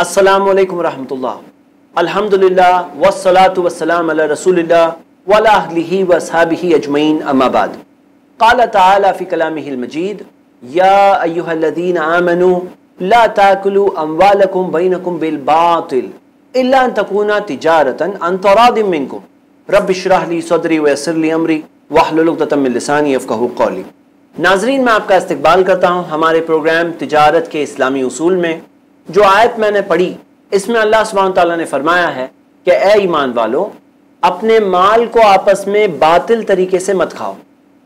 अस्सलामु अलैकुम रहमतुल्लाह, अल्हम्दुलिल्लाह वस्सलातु वस्सलाम अला रसूलिल्लाह व अला अहलिही व अस्हाबिही अजमईन, अम्मा बाद। क़ाल तआला फ़ी कलामिहिल मजीद, या अय्युहल्लज़ीना आमनू ला ताकुलू अम्वालकुम बैनकुम बिल बातिल इल्ला अन तकूना तिजारतन अन तरादिम मिनकुम रब्बि इश्रह ली सदरी व यस्सिर ली अमरी वहलुल उक़दतम मिन लिसानी यफ़क़हू क़ौली। नाज़रीन, मैं आपका इस्तक़बाल करता हूँ हमारे प्रोग्राम तिजारत के इस्लामी उसूल में। जो आयत मैंने पढ़ी, इसमें अल्लाह सुब्हानहू तआला ने फरमाया है कि ए ईमान वालों, अपने माल को आपस में बातिल तरीके से मत खाओ,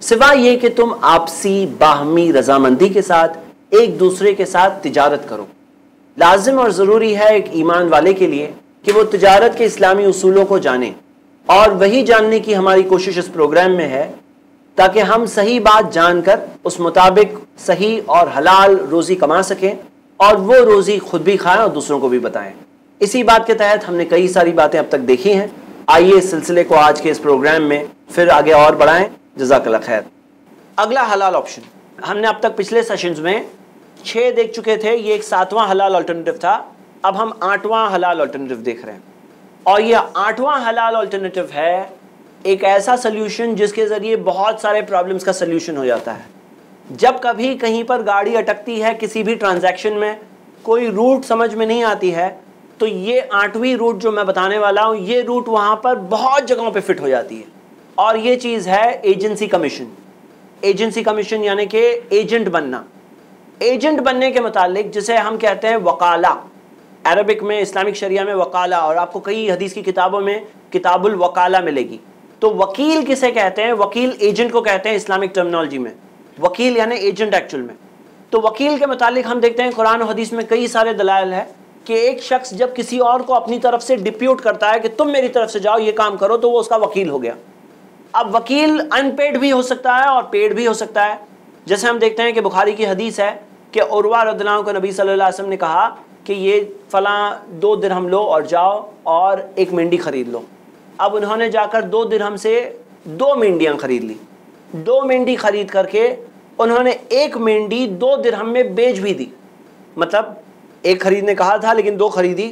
सिवाय ये कि तुम आपसी बाहमी रजामंदी के साथ एक दूसरे के साथ तिजारत करो। लाजिम और ज़रूरी है एक ईमान वाले के लिए कि वो तिजारत के इस्लामी उसूलों को जाने, और वही जानने की हमारी कोशिश इस प्रोग्राम में है ताकि हम सही बात जानकर उस मुताबिक सही और हलाल रोज़ी कमा सकें और वो रोज़ी खुद भी खाएं और दूसरों को भी बताएं। इसी बात के तहत हमने कई सारी बातें अब तक देखी हैं। आइए इस सिलसिले को आज के इस प्रोग्राम में फिर आगे और बढ़ाएं। जज़ाकल्लाह खैर। अगला हलाल ऑप्शन, हमने अब तक पिछले सेशंस में 6 देख चुके थे, ये एक 7वां हलाल अल्टरनेटिव था। अब हम 8वां हलाल अल्टरनेटिव देख रहे हैं, और ये 8वां हलाल अल्टरनेटिव है एक ऐसा सोल्यूशन जिसके ज़रिए बहुत सारे प्रॉब्लम्स का सोल्यूशन हो जाता है। जब कभी कहीं पर गाड़ी अटकती है, किसी भी ट्रांजैक्शन में कोई रूट समझ में नहीं आती है, तो ये 8वीं रूट जो मैं बताने वाला हूँ, ये रूट वहाँ पर बहुत जगहों पे फिट हो जाती है। और ये चीज़ है एजेंसी कमीशन। एजेंसी कमीशन यानी कि एजेंट बनना। एजेंट बनने के मुतालिक जिसे हम कहते हैं वकाला, अरबिक में इस्लामिक शरिया में वकाला, और आपको कई हदीस की किताबों में किताबुल वकाला मिलेगी। तो वकील किसे कहते हैं? वकील एजेंट को कहते हैं इस्लामिक टर्मिनोलॉजी में। वकील यानी एजेंट एक्चुअल में। तो वकील के मुतालिक हम देखते हैं कुरान और हदीस में कई सारे दलाइल है कि एक शख्स जब किसी और को अपनी तरफ से डिप्यूट करता है कि तुम मेरी तरफ से जाओ ये काम करो, तो वो उसका वकील हो गया। अब वकील अनपेड भी हो सकता है और पेड भी हो सकता है। जैसे हम देखते हैं कि बुखारी की हदीस है कि उर्वा रज़ियल्लाहु अन्हु को नबी सल्लल्लाहु अलैहि वसल्लम ने कहा कि ये फलां 2 दिरहम लो और जाओ और एक मेंढी खरीद लो। अब उन्होंने जाकर 2 दिरहम से 2 मेंढियाँ खरीद ली। 2 मेंढी खरीद करके उन्होंने एक मेंढी 2 दिरहम में बेच भी दी। मतलब एक खरीदने कहा था लेकिन 2 खरीदी,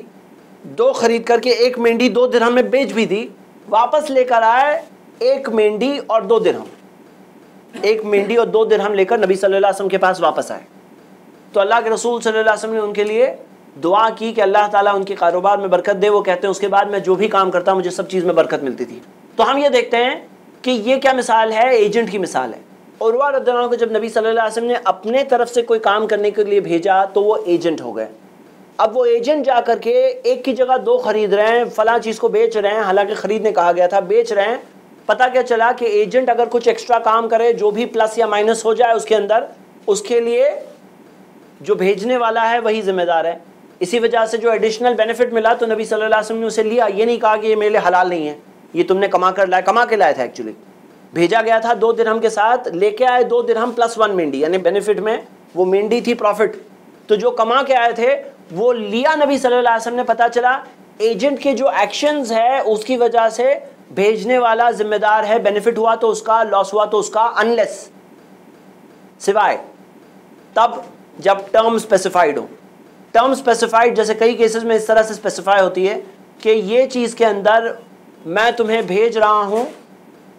2 खरीद करके एक मेंढी 2 दिरहम में बेच भी दी। वापस लेकर आए एक मेंढी और 2 दिरहम। एक मेंढी और 2 दिरहम लेकर नबी सल्लल्लाहु अलैहि वसल्लम के पास वापस आए। तो अल्लाह के रसूल सल्लल्लाहु अलैहि वसल्लम ने उनके लिए दुआ की कि अल्लाह ताला उनके कारोबार में बरकत दे। वो कहते हैं उसके बाद मैं जो भी काम करता मुझे सब चीज़ में बरकत मिलती थी। तो हम ये देखते हैं कि ये क्या मिसाल है? एजेंट की मिसाल है। उर्वा रज़ियल्लाहु अन्हु को जब नबी सल्लल्लाहु अलैहि वसल्लम ने अपने तरफ से कोई काम करने के लिए भेजा तो वो एजेंट हो गए। अब वो एजेंट जा करके एक की जगह 2 खरीद रहे हैं, फलां चीज़ को बेच रहे हैं, हालांकि खरीदने कहा गया था, बेच रहे हैं। पता क्या चला कि एजेंट अगर कुछ एक्स्ट्रा काम करे, जो भी प्लस या माइनस हो जाए उसके अंदर, उसके लिए जो भेजने वाला है वही जिम्मेदार है। इसी वजह से जो एडिशनल बेनिफिट मिला तो नबी सल्लल्लाहु अलैहि वसल्लम ने उसे लिया। ये नहीं कहा कि ये मेरे लिए हलाल नहीं है, ये तुमने कमा के लाया था। एक्चुअली भेजा गया था 2 दिरहम के साथ, लेके आए 2 दिरहम प्लस 1 मेंढी, यानी बेनिफिट में वो मेंढी थी प्रॉफिट। तो जो कमा के आए थे वो लिया नबी सल्लल्लाहु अलैहि वसल्लम ने। पता चला एजेंट के जो एक्शंस है उसकी वजह से भेजने वाला जिम्मेदार है। बेनिफिट हुआ तो उसका, लॉस हुआ तो उसका, अनलेस, सिवाय तब जब टर्म स्पेसिफाइड हो। टर्म स्पेसिफाइड जैसे कई केसेस में इस तरह से स्पेसिफाई होती है कि ये चीज़ के अंदर मैं तुम्हें भेज रहा हूँ,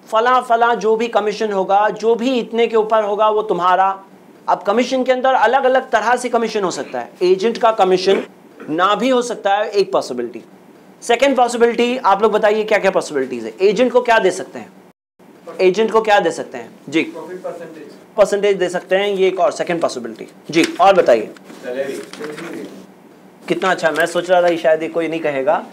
फला फला जो भी कमीशन होगा, जो भी इतने के ऊपर होगा वो तुम्हारा। अब कमीशन के अंदर अलग अलग तरह से कमीशन हो सकता है। एजेंट का कमीशन ना भी हो सकता है, एक पॉसिबिलिटी। सेकेंड पॉसिबिलिटी, आप लोग बताइए क्या क्या पॉसिबिलिटीज है? एजेंट को क्या दे सकते हैं? एजेंट को क्या दे सकते हैं जी? परसेंटेज दे सकते हैं, ये एक और सेकंड पॉसिबिलिटी जी। और बताइए कितना अच्छा। मैं सोच रहा था कि शायद ये कोई नहीं कहेगा।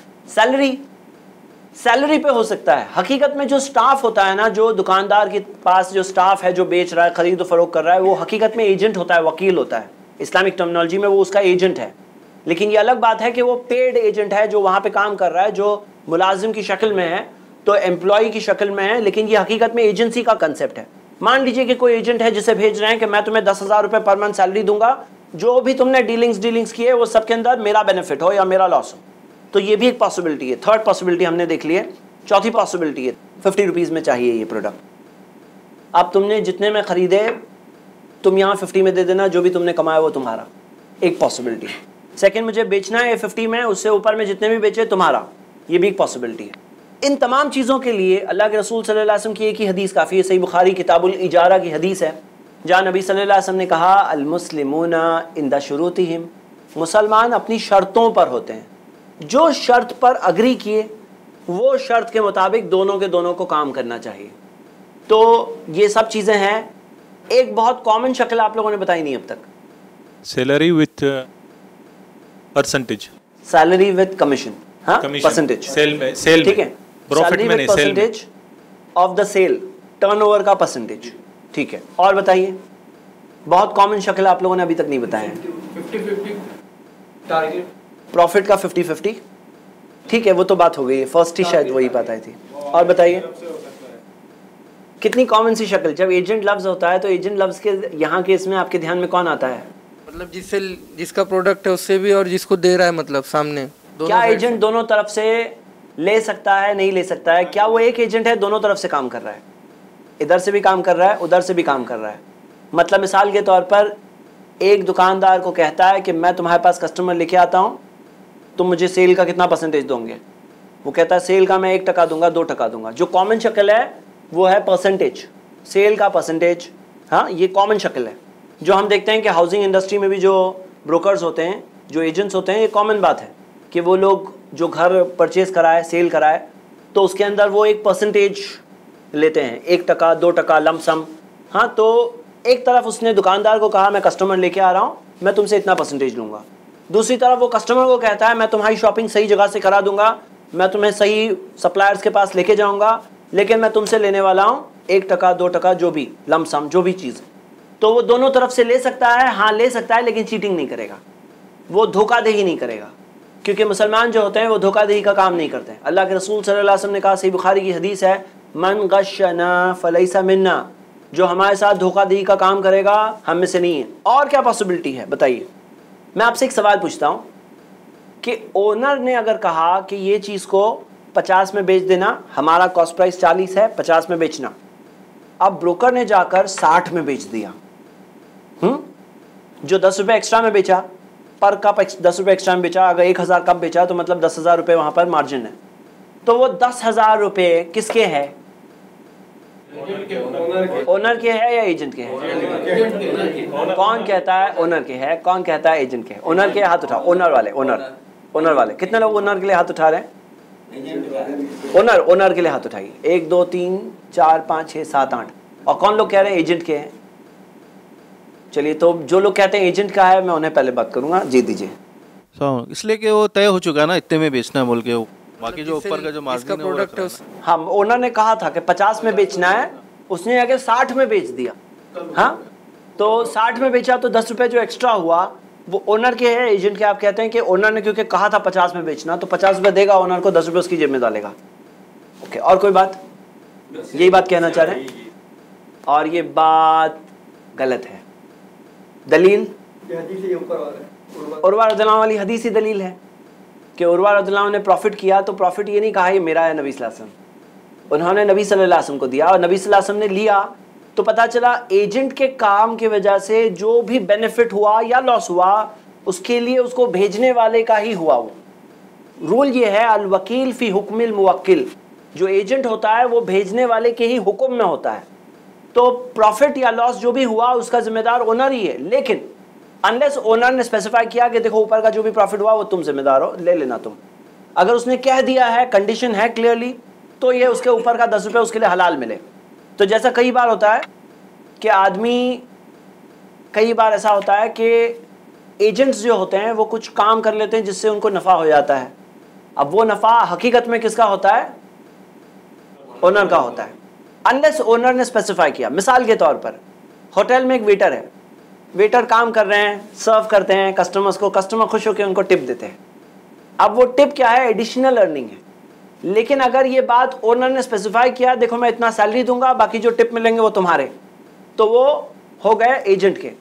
सैलरी पे हो सकता है। हकीकत में जो स्टाफ होता है ना, जो दुकानदार के पास जो स्टाफ है जो बेच रहा है, खरीद फरोख्त कर रहा है, वो हकीकत में एजेंट होता है, वकील होता है। इस्लामिक टर्मिनोलॉजी में वो उसका एजेंट है। लेकिन ये अलग बात है कि वो पेड एजेंट है, जो वहाँ पे काम कर रहा है, जो मुलाजिम की शक्ल में है, तो एम्प्लॉय की शक्ल में है। लेकिन ये हकीकत में एजेंसी का कंसेप्ट है। मान लीजिए कि कोई एजेंट है जिसे भेज रहे हैं कि मैं तुम्हें 10,000 रुपये पर मंथ सैलरी दूंगा, जो भी तुमने डीलिंग्स की है वो सबके अंदर मेरा बेनिफिट हो या मेरा लॉस हो। तो ये भी एक पॉसिबिलिटी है। थर्ड पॉसिबिलिटी हमने देख ली है। चौथी पॉसिबिलिटी है 50 रुपीज़ में चाहिए ये प्रोडक्ट। अब तुमने जितने में ख़रीदे तुम यहाँ 50 में दे देना, जो भी तुमने कमाया वो तुम्हारा। एक पॉसिबिलिटी। सेकंड मुझे बेचना है 50 में, उससे ऊपर में जितने भी बेचे तुम्हारा, ये भी एक पॉसिबिलिटी है। इन तमाम चीज़ों के लिए अल्लाह के रसूल सल्लल्लाहु अलैहि वसल्लम की एक ही हदीस काफ़ी है, सही बुखारी किताबुल इजारा की हदीस है, जहाँ नबी सल्लल्लाहु अलैहि वसल्लम ने कहा अल मुस्लिमूना इंदा शुरूतिहिम, मुसलमान अपनी शर्तों पर होते हैं, जो शर्त पर अग्री किए वो शर्त के मुताबिक दोनों के दोनों को काम करना चाहिए। तो ये सब चीज़ें हैं। एक बहुत कॉमन शक्ल आप लोगों ने बताई नहीं अब तक, salary with percentage, salary with commission, हाँ परसेंटेज, सेल ठीक है, प्रॉफिट में नहीं, सेल में percentage of the sale, turnover का परसेंटेज, ठीक है। और बताइए, बहुत कॉमन शक्ल आप लोगों ने अभी तक नहीं बताया है। 50-50 टारगेट, प्रॉफिट का 50-50, ठीक है, वो तो बात हो गई है, फर्स्ट ही शायद वही बात आई थी। और बताइए कितनी कॉमन सी शक्ल, जब एजेंट लफ्ज होता है तो एजेंट लफ्ज के यहाँ के इसमें आपके ध्यान में कौन आता है? मतलब जिससे जिसका प्रोडक्ट है उससे भी और जिसको दे रहा है, मतलब सामने क्या एजेंट दोनों तरफ से ले सकता है, नहीं ले सकता है? क्या वो एक एजेंट है दोनों तरफ से काम कर रहा है, इधर से भी काम कर रहा है उधर से भी काम कर रहा है? मतलब मिसाल के तौर पर एक दुकानदार को कहता है कि मैं तुम्हारे पास कस्टमर लेके आता हूँ, तुम मुझे सेल का कितना परसेंटेज दोगे? वो कहता है सेल का मैं 1% दूंगा, 2% दूंगा। जो कॉमन शक्ल है वो है परसेंटेज, सेल का परसेंटेज, हाँ ये कॉमन शक्ल है। जो हम देखते हैं कि हाउसिंग इंडस्ट्री में भी जो ब्रोकर्स होते हैं, जो एजेंट्स होते हैं, ये कॉमन बात है कि वो लोग जो घर परचेज कराए, सेल कराए, तो उसके अंदर वो एक परसेंटेज लेते हैं, 1%, 2% लमसम। हाँ, तो एक तरफ उसने दुकानदार को कहा मैं कस्टमर लेके आ रहा हूँ, मैं तुमसे इतना परसेंटेज लूँगा। दूसरी तरफ वो कस्टमर को कहता है मैं तुम्हारी शॉपिंग सही जगह से करा दूंगा, मैं तुम्हें सही सप्लायर्स के पास लेके जाऊँगा, लेकिन मैं तुमसे लेने वाला हूँ 1%, 2%, जो भी लमसम, जो भी चीज़। तो वो दोनों तरफ से ले सकता है, हाँ ले सकता है, लेकिन चीटिंग नहीं करेगा, वो धोखाधड़ी नहीं करेगा, क्योंकि मुसलमान जो होते हैं वो धोखाधड़ी का काम नहीं करते हैं। अल्लाह के रसूल सल्लल्लाहु अलैहि वसल्लम ने कहा, सही बुखारी की हदीस है, मन गश्शना फलैसा मिन्ना, जो हमारे साथ धोखाधड़ी का काम करेगा हम में से नहीं है। और क्या पॉसिबिलिटी है बताइए? मैं आपसे एक सवाल पूछता हूँ कि ओनर ने अगर कहा कि ये चीज़ को 50 में बेच देना, हमारा कॉस्ट प्राइस 40 है, 50 में बेचना, अब ब्रोकर ने जाकर 60 में बेच दिया, जो 10 रुपये एक्स्ट्रा में बेचा, पर कप 10 रुपये एक्स्ट्रा में बेचा, अगर 1000 कप बेचा तो मतलब 10,000 रुपये वहाँ पर मार्जिन है। तो वो 10,000 रुपये किसके है? ओनर के है या एजेंट के है? कौन कहता है ओनर के है, कौन कहता है एजेंट के है? ओनर के हाथ उठाओ, ओनर वाले, ओनर वाले कितने लोग ओनर के लिए हाथ उठा रहे हैं? ओनर के लिए हाथ उठाइए, 1 2 3 4 5 6 7 8। और कौन लोग कह रहे हैं एजेंट के हैं? चलिए, तो जो लोग कहते हैं एजेंट का है मैं उन्हें पहले बात करूंगा, जी दीजिए। इसलिए कि वो तय हो चुका ना इतने में बेचना बोल के, बाकी जो ऊपर का जो मार्जिन है प्रोडक्ट है हाँ, ओनर ने कहा था कि 50 में बेचना है, उसने आगे 60 में बेच दिया। हाँ, तो 60 में बेचा तो 10 रुपये जो एक्स्ट्रा हुआ वो ओनर के है, एजेंट के? आप कहते हैं कि ओनर ने क्योंकि कहा था 50 में बेचना, तो 50 रुपये देगा ओनर को, 10 रुपये उसकी जेब में डालेगा। ओके, और कोई बात? यही बात कहना चाह रहे हैं, और ये बात गलत है। दलील उर्वा रज़ियल्लाहु वाली हदीस ही दलील है कि उर्वा रज़ियल्लाहु ने प्रॉफिट किया, तो प्रॉफिट ये नहीं कहा ये मेरा है, नबी सल्लल्लाहु अलैहि वसल्लम, उन्होंने नबी सल्लल्लाहु अलैहि वसल्लम को दिया, और नबी सल्लल्लाहु अलैहि वसल्लम ने लिया, तो पता चला एजेंट के काम की वजह से जो भी बेनिफिट हुआ या लॉस हुआ उसके लिए उसको भेजने वाले का ही हुआ। वो रूल ये है, अल वकील फी हुक्मिल मुवक्किल, जो एजेंट होता है वो भेजने वाले के ही हुक्म में होता है। तो प्रॉफिट या लॉस जो भी हुआ उसका जिम्मेदार ओनर ही है, लेकिन अनलेस ओनर ने स्पेसिफाई किया कि देखो ऊपर का जो भी प्रॉफिट हुआ वो तुम जिम्मेदार हो, ले लेना तुम। अगर उसने कह दिया है, कंडीशन है क्लियरली, तो ये उसके ऊपर का 10 रुपये उसके लिए हलाल मिले। तो जैसा कई बार होता है कि कई बार ऐसा होता है कि एजेंट्स जो होते हैं वो कुछ काम कर लेते हैं जिससे उनको नफ़ा हो जाता है। अब वो नफ़ा हकीकत में किसका होता है? ओनर का होता है, अनलेस ओनर ने स्पेसिफाई किया। मिसाल के तौर पर होटल में एक वेटर है, वेटर काम कर रहे हैं, सर्व करते हैं कस्टमर्स को, कस्टमर खुश होकर उनको टिप देते हैं। अब वो टिप क्या है? एडिशनल अर्निंग है। लेकिन अगर ये बात ओनर ने स्पेसिफाई किया, देखो मैं इतना सैलरी दूंगा, बाकी जो टिप मिलेंगे वो तुम्हारे, तो वो हो गए एजेंट के।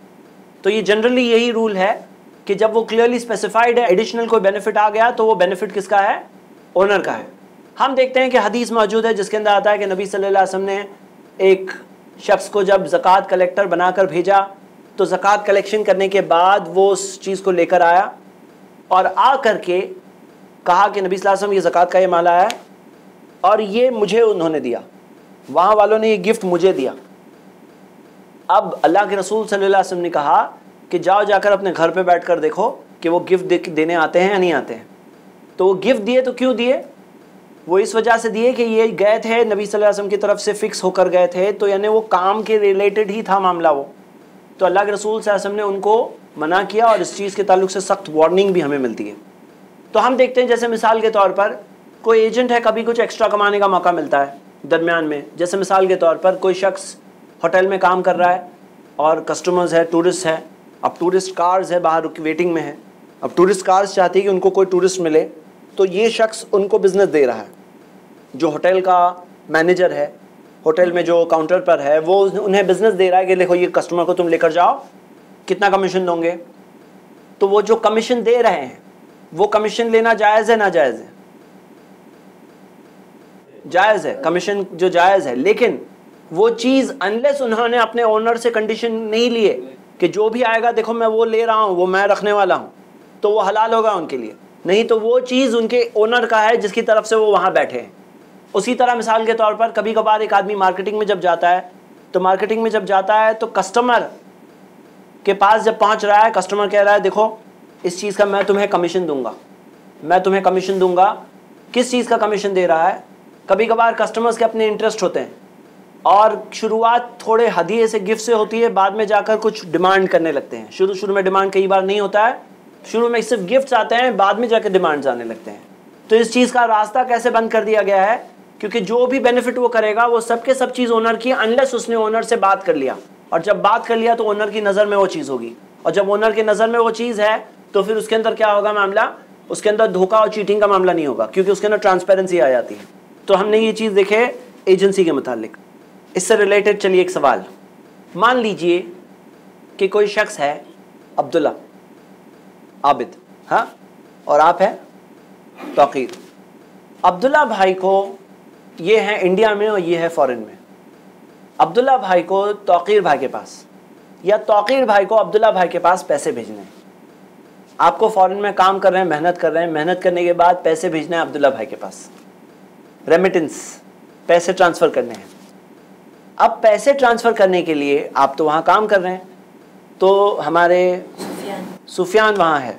तो ये जनरली यही रूल है कि जब वो क्लियरली स्पेसिफाइड है, एडिशनल कोई बेनिफिट आ गया, तो वो बेनिफिट किसका है? ओनर का है। हम देखते हैं कि हदीस मौजूद है जिसके अंदर आता है कि नबी सल्लल्लाहु अलैहि वसल्लम ने एक शख्स को जब ज़कात कलेक्टर बनाकर भेजा, तो ज़कात कलेक्शन करने के बाद वो उस चीज़ को लेकर आया और आ करके कहा कि नबी सल्लल्लाहु अलैहि वसल्लम ये ज़कात का ये माल आया है और ये मुझे उन्होंने दिया, वहाँ वालों ने ये गिफ्ट मुझे दिया। अब अल्लाह के रसूल सल्लल्लाहु अलैहि वसल्लम ने कहा कि जाओ जाकर अपने घर पे बैठकर देखो कि वो गिफ्ट देने आते हैं या नहीं आते हैं। तो वो गिफ्ट दिए तो क्यों दिए? वो इस वजह से दिए कि ये गए थे नबी सल्लल्लाहु अलैहि वसल्लम की तरफ से फिक्स होकर गए थे, तो यानी वो काम के रिलेटेड ही था मामला वो। तो अल्लाह के रसूल सल्लल्लाहु अलैहि वसल्लम ने उनको मना किया और इस चीज़ के ताल्लुक से सख्त वार्निंग भी हमें मिलती है। तो हम देखते हैं जैसे मिसाल के तौर पर कोई एजेंट है, कभी कुछ एक्स्ट्रा कमाने का मौका मिलता है दरमियान में। जैसे मिसाल के तौर पर कोई शख्स होटल में काम कर रहा है और कस्टमर्स है, टूरिस्ट है, अब टूरिस्ट कार्स है बाहर वेटिंग में है, अब टूरिस्ट कार्स चाहती है कि उनको कोई टूरिस्ट मिले, तो ये शख्स उनको बिज़नेस दे रहा है। जो होटल का मैनेजर है, होटल में जो काउंटर पर है, वो उन्हें बिज़नेस दे रहा है कि देखो ये कस्टमर को तुम लेकर जाओ, कितना कमीशन दोगे। तो वो जो कमीशन दे रहे हैं वो कमीशन लेना जायज़ है ना जायज़ है? जायज़ है, कमीशन जो जायज़ है। लेकिन वो चीज़ अनलेस उन्होंने अपने ओनर से कंडीशन नहीं लिए कि जो भी आएगा देखो मैं वो ले रहा हूँ, वो मैं रखने वाला हूँ, तो वो हलाल होगा उनके लिए। नहीं तो वो चीज़ उनके ओनर का है जिसकी तरफ से वो वहाँ बैठे हैं। उसी तरह मिसाल के तौर पर कभी कभार एक आदमी मार्केटिंग में जब जाता है, तो मार्केटिंग में जब जाता है तो कस्टमर के पास जब पहुँच रहा है, कस्टमर कह रहा है देखो इस चीज़ का मैं तुम्हें कमीशन दूंगा, मैं तुम्हें कमीशन दूंगा। किस चीज़ का कमीशन दे रहा है? कभी कभार कस्टमर्स के अपने इंटरेस्ट होते हैं और शुरुआत थोड़े हदिये से, गिफ्ट से होती है, बाद में जाकर कुछ डिमांड करने लगते हैं। शुरू में डिमांड कई बार नहीं होता है, शुरू में सिर्फ गिफ्ट्स आते हैं, बाद में जाकर डिमांड्स आने लगते हैं। तो इस चीज़ का रास्ता कैसे बंद कर दिया गया है? क्योंकि जो भी बेनिफिट वो करेगा वो सब के सब चीज़ ओनर की, अनलेस उसने ओनर से बात कर लिया, और जब बात कर लिया तो ओनर की नज़र में वो चीज़ होगी, और जब ओनर की नज़र में वो चीज़ है तो फिर उसके अंदर क्या होगा मामला? उसके अंदर धोखा और चीटिंग का मामला नहीं होगा, क्योंकि उसके अंदर ट्रांसपेरेंसी आ जाती है। तो हमने ये चीज़ देखे एजेंसी के मुतालिक। इससे रिलेटेड चलिए एक सवाल, मान लीजिए कि कोई शख्स है अब्दुल्ला आबिद, हाँ, और आप हैं तौकीर। अब्दुल्ला भाई को, ये है इंडिया में और ये है फॉरेन में, अब्दुल्ला भाई को तौकीर भाई के पास या तौकीर भाई को अब्दुल्ला भाई के पास पैसे भेजने हैं। आपको फॉरेन में काम कर रहे हैं, मेहनत कर रहे हैं, मेहनत करने के बाद पैसे भेजने हैं अब्दुल्ला भाई के पास, रेमिटेंस, पैसे ट्रांसफ़र करने हैं। अब पैसे ट्रांसफ़र करने के लिए आप तो वहाँ काम कर रहे हैं, तो हमारे सुफियान वहाँ है,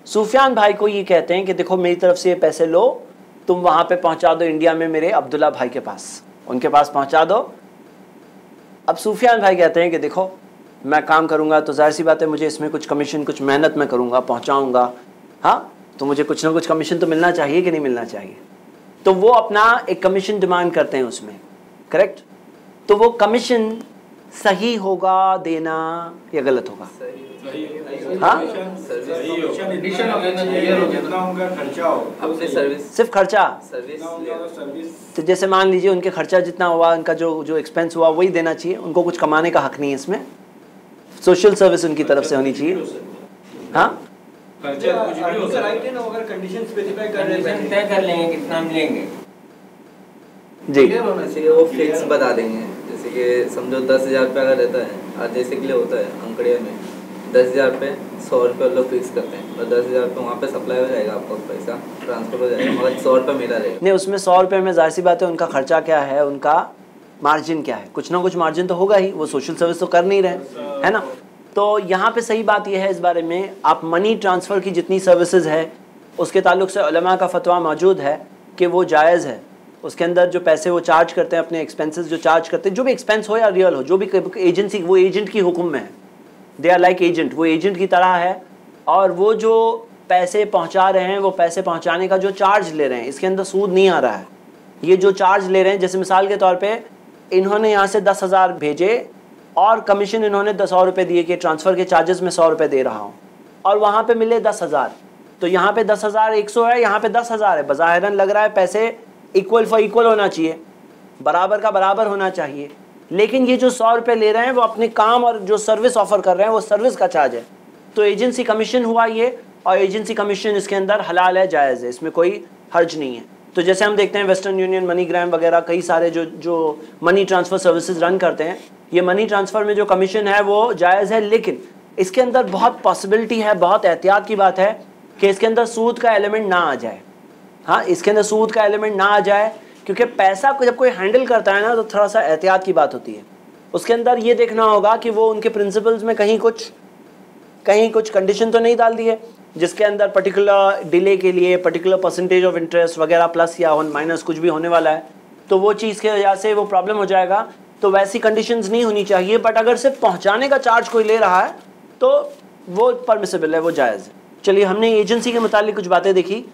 सुफियान भाई को ये कहते हैं कि देखो मेरी तरफ से ये पैसे लो, तुम वहाँ पे पहुँचा दो इंडिया में मेरे अब्दुल्ला भाई के पास, उनके पास पहुँचा दो। अब सुफियान भाई कहते हैं कि देखो मैं काम करूँगा तो जाहिर सी बात है मुझे इसमें कुछ कमीशन, कुछ मेहनत मैं करूँगा, पहुँचाऊँगा, हाँ, तो मुझे कुछ ना कुछ कमीशन तो मिलना चाहिए कि नहीं मिलना चाहिए। तो वो अपना एक कमीशन डिमांड करते हैं उसमें, करेक्ट? तो वो कमीशन सही होगा देना या गलत होगा? हाँ, सिर्फ खर्चा। तो जैसे मान लीजिए उनके खर्चा जितना हुआ, उनका जो एक्सपेंस हुआ वही देना चाहिए, उनको कुछ कमाने का हक नहीं है इसमें, सोशल सर्विस उनकी तरफ से होनी चाहिए। हाँ, अगर कंडीशन स्पेसिफाई कर रहे हैं तय कर लेंगे कितना मिलेंगे जी, होना चाहिए, वो फिक्स बता देंगे। जैसे कि समझो 10,000 रुपये अगर रहता है, आज जैसे के लिए होता है अंकड़िया में 10,000 रुपये 100 रुपये लोग फिक्स करते हैं, और 10,000 रुपये वहाँ पे सप्लाई हो जाएगा, आपका पैसा ट्रांसफर हो जाएगा, मगर 100 रुपये मेरा रहेगा। नहीं, उसमें 100 रुपये में जाहिर सी बात है उनका खर्चा क्या है, उनका मार्जिन क्या है, कुछ ना कुछ मार्जिन तो होगा ही, वो सोशल सर्विस तो कर नहीं रहे, है ना। तो यहाँ पे सही बात यह है इस बारे में, आप मनी ट्रांसफ़र की जितनी सर्विसेज है उसके ताल्लुक से उलमा का फतवा मौजूद है कि वो जायज़ है। उसके अंदर जो पैसे वो चार्ज करते हैं, अपने एक्सपेंसेस जो चार्ज करते हैं, जो भी एक्सपेंस हो या रियल हो, जो भी एजेंसी, वो एजेंट की हुक्म में है, दे आर लाइक एजेंट, वो एजेंट की तरह है। और वो जो पैसे पहुँचा रहे हैं, वो पैसे पहुँचाने का जो चार्ज ले रहे हैं, इसके अंदर सूद नहीं आ रहा है। ये जो चार्ज ले रहे हैं, जैसे मिसाल के तौर पर इन्होंने यहाँ से 10,000 भेजे और कमीशन इन्होंने 100 रुपये दिए कि ट्रांसफ़र के चार्जेस में 100 रुपये दे रहा हूँ, और वहाँ पे मिले 10,000, तो यहाँ पे 10,100 है, यहाँ पे 10,000 है। बज़ाहिरन लग रहा है पैसे इक्वल फॉर इक्वल होना चाहिए, बराबर का बराबर होना चाहिए, लेकिन ये जो 100 रुपये ले रहे हैं वो अपने काम और जो सर्विस ऑफ़र कर रहे हैं वो सर्विस का चार्ज है। तो एजेंसी कमीशन हुआ ये, और एजेंसी कमीशन इसके अंदर हलाल है, जायज़ है, इसमें कोई हर्ज नहीं है। तो जैसे हम देखते हैं वेस्टर्न यूनियन, मनीग्राम वगैरह कई सारे जो मनी ट्रांसफ़र सर्विसेज रन करते हैं, ये मनी ट्रांसफ़र में जो कमीशन है वो जायज़ है, लेकिन इसके अंदर बहुत पॉसिबिलिटी है, बहुत एहतियात की बात है कि इसके अंदर सूद का एलिमेंट ना आ जाए। हाँ, इसके अंदर सूद का एलिमेंट ना आ जाए, क्योंकि पैसा को जब कोई हैंडल करता है ना तो थोड़ा सा एहतियात की बात होती है। उसके अंदर ये देखना होगा कि वो उनके प्रिंसिपल्स में कहीं कुछ कंडीशन तो नहीं डाल दी है जिसके अंदर पर्टिकुलर डिले के लिए पर्टिकुलर परसेंटेज ऑफ इंटरेस्ट वगैरह प्लस या माइनस कुछ भी होने वाला है, तो वो चीज़ के वजह से वो प्रॉब्लम हो जाएगा। तो वैसी कंडीशंस नहीं होनी चाहिए। बट अगर सिर्फ पहुंचाने का चार्ज कोई ले रहा है तो वो परमिसिबल है, वो जायज़ है। चलिए, हमने एजेंसी के मुतालिक कुछ बातें देखी।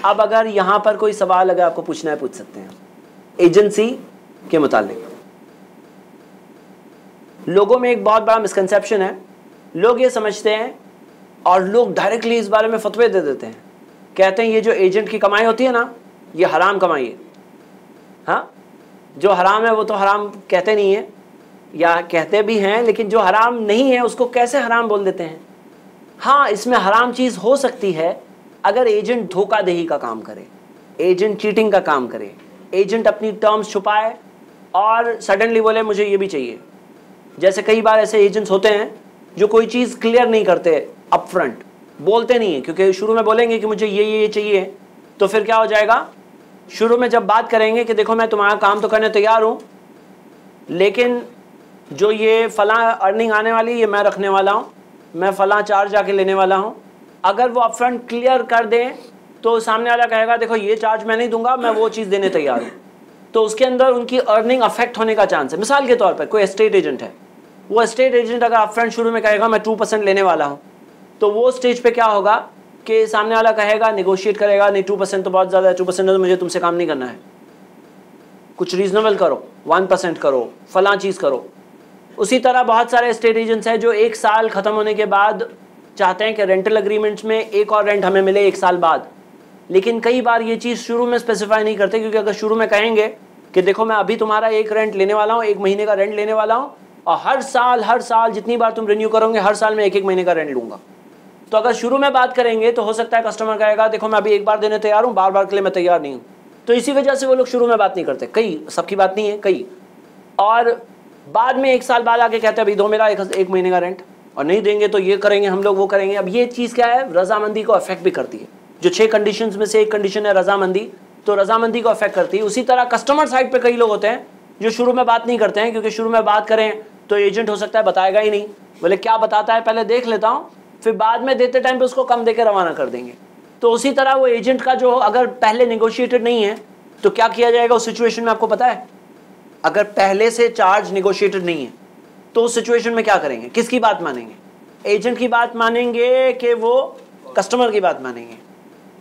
अब अगर यहाँ पर कोई सवाल अगर आपको पूछना है पूछ सकते हैं। एजेंसी के मुतालिक लोगों में एक बहुत बड़ा मिसकंसेप्शन है। लोग ये समझते हैं और लोग डायरेक्टली इस बारे में फतवे दे देते हैं, कहते हैं ये जो एजेंट की कमाई होती है ना, ये हराम कमाई है। हाँ, जो हराम है वो तो हराम कहते नहीं है, या कहते भी हैं, लेकिन जो हराम नहीं है उसको कैसे हराम बोल देते हैं। हाँ, इसमें हराम चीज़ हो सकती है अगर एजेंट धोखाधड़ी का काम करे, एजेंट चीटिंग का काम करे, एजेंट अपनी टर्म्स छुपाए और सडनली बोले मुझे ये भी चाहिए। जैसे कई बार ऐसे एजेंट्स होते हैं जो कोई चीज़ क्लियर नहीं करते, अप फ्रंट बोलते नहीं है, क्योंकि शुरू में बोलेंगे कि मुझे ये चाहिए, तो फिर क्या हो जाएगा, शुरू में जब बात करेंगे कि देखो मैं तुम्हारा काम तो करने तैयार हूँ, लेकिन जो ये फलां अर्निंग आने वाली ये मैं रखने वाला हूँ, मैं फलां चार्ज जाके लेने वाला हूँ, अगर वो अप फ्रंट क्लियर कर दें तो सामने वाला कहेगा देखो ये चार्ज मैं नहीं दूंगा, मैं वो चीज़ देने तैयार हूँ, तो उसके अंदर उनकी अर्निंग अफेक्ट होने का चांस है। मिसाल के तौर पर कोई एस्टेट एजेंट है, वो एस्टेट एजेंट अगर अप फ्रंट शुरू में कहेगा मैं 2% लेने वाला हूँ, तो वो स्टेज पे क्या होगा कि सामने वाला कहेगा, निगोशिएट करेगा, नहीं 2% तो बहुत ज़्यादा है, 2% तो मुझे तुमसे काम नहीं करना है, कुछ रीजनेबल करो, 1% करो, फलां चीज़ करो। उसी तरह बहुत सारे एस्टेट एजेंट्स हैं जो 1 साल ख़त्म होने के बाद चाहते हैं कि रेंटल अग्रीमेंट्स में एक और रेंट हमें मिले 1 साल बाद, लेकिन कई बार ये चीज़ शुरू में स्पेसिफाई नहीं करते, क्योंकि अगर शुरू में कहेंगे कि देखो मैं अभी तुम्हारा एक रेंट लेने वाला हूँ, 1 महीने का रेंट लेने वाला हूँ, और हर साल जितनी बार तुम रिन्यू करोगे हर साल मैं 1-1 महीने का रेंट लूँगा, तो अगर शुरू में बात करेंगे तो हो सकता है कस्टमर कहेगा देखो मैं अभी 1 बार देने तैयार हूँ, बार के लिए मैं तैयार नहीं हूँ। तो इसी वजह से वो लोग शुरू में बात नहीं करते, कई, सबकी बात नहीं है, कई, और बाद में 1 साल बाद आके कहते हैं अभी दो मेरा 1 महीने का रेंट, और नहीं देंगे तो ये करेंगे हम लोग, वो करेंगे। अब ये चीज़ क्या है, रजामंदी को अफेक्ट भी करती है। जो 6 कंडीशंस में से एक कंडीशन है रजामंदी, तो रजामंदी को अफेक्ट करती है। उसी तरह कस्टमर साइड पे कई लोग होते हैं जो शुरू में बात नहीं करते हैं, क्योंकि शुरू में बात करें तो एजेंट हो सकता है बताएगा ही नहीं, बोले क्या बताता है पहले देख लेता हूँ, फिर बाद में देते टाइम पे उसको कम देकर रवाना कर देंगे। तो उसी तरह वो एजेंट का जो अगर पहले नेगोशिएटेड नहीं है तो क्या किया जाएगा उस सिचुएशन में, आपको पता है? अगर पहले से चार्ज नेगोशिएटेड नहीं है तो उस सिचुएशन में क्या करेंगे, किसकी बात मानेंगे? एजेंट की बात मानेंगे कि वो कस्टमर की बात मानेंगे,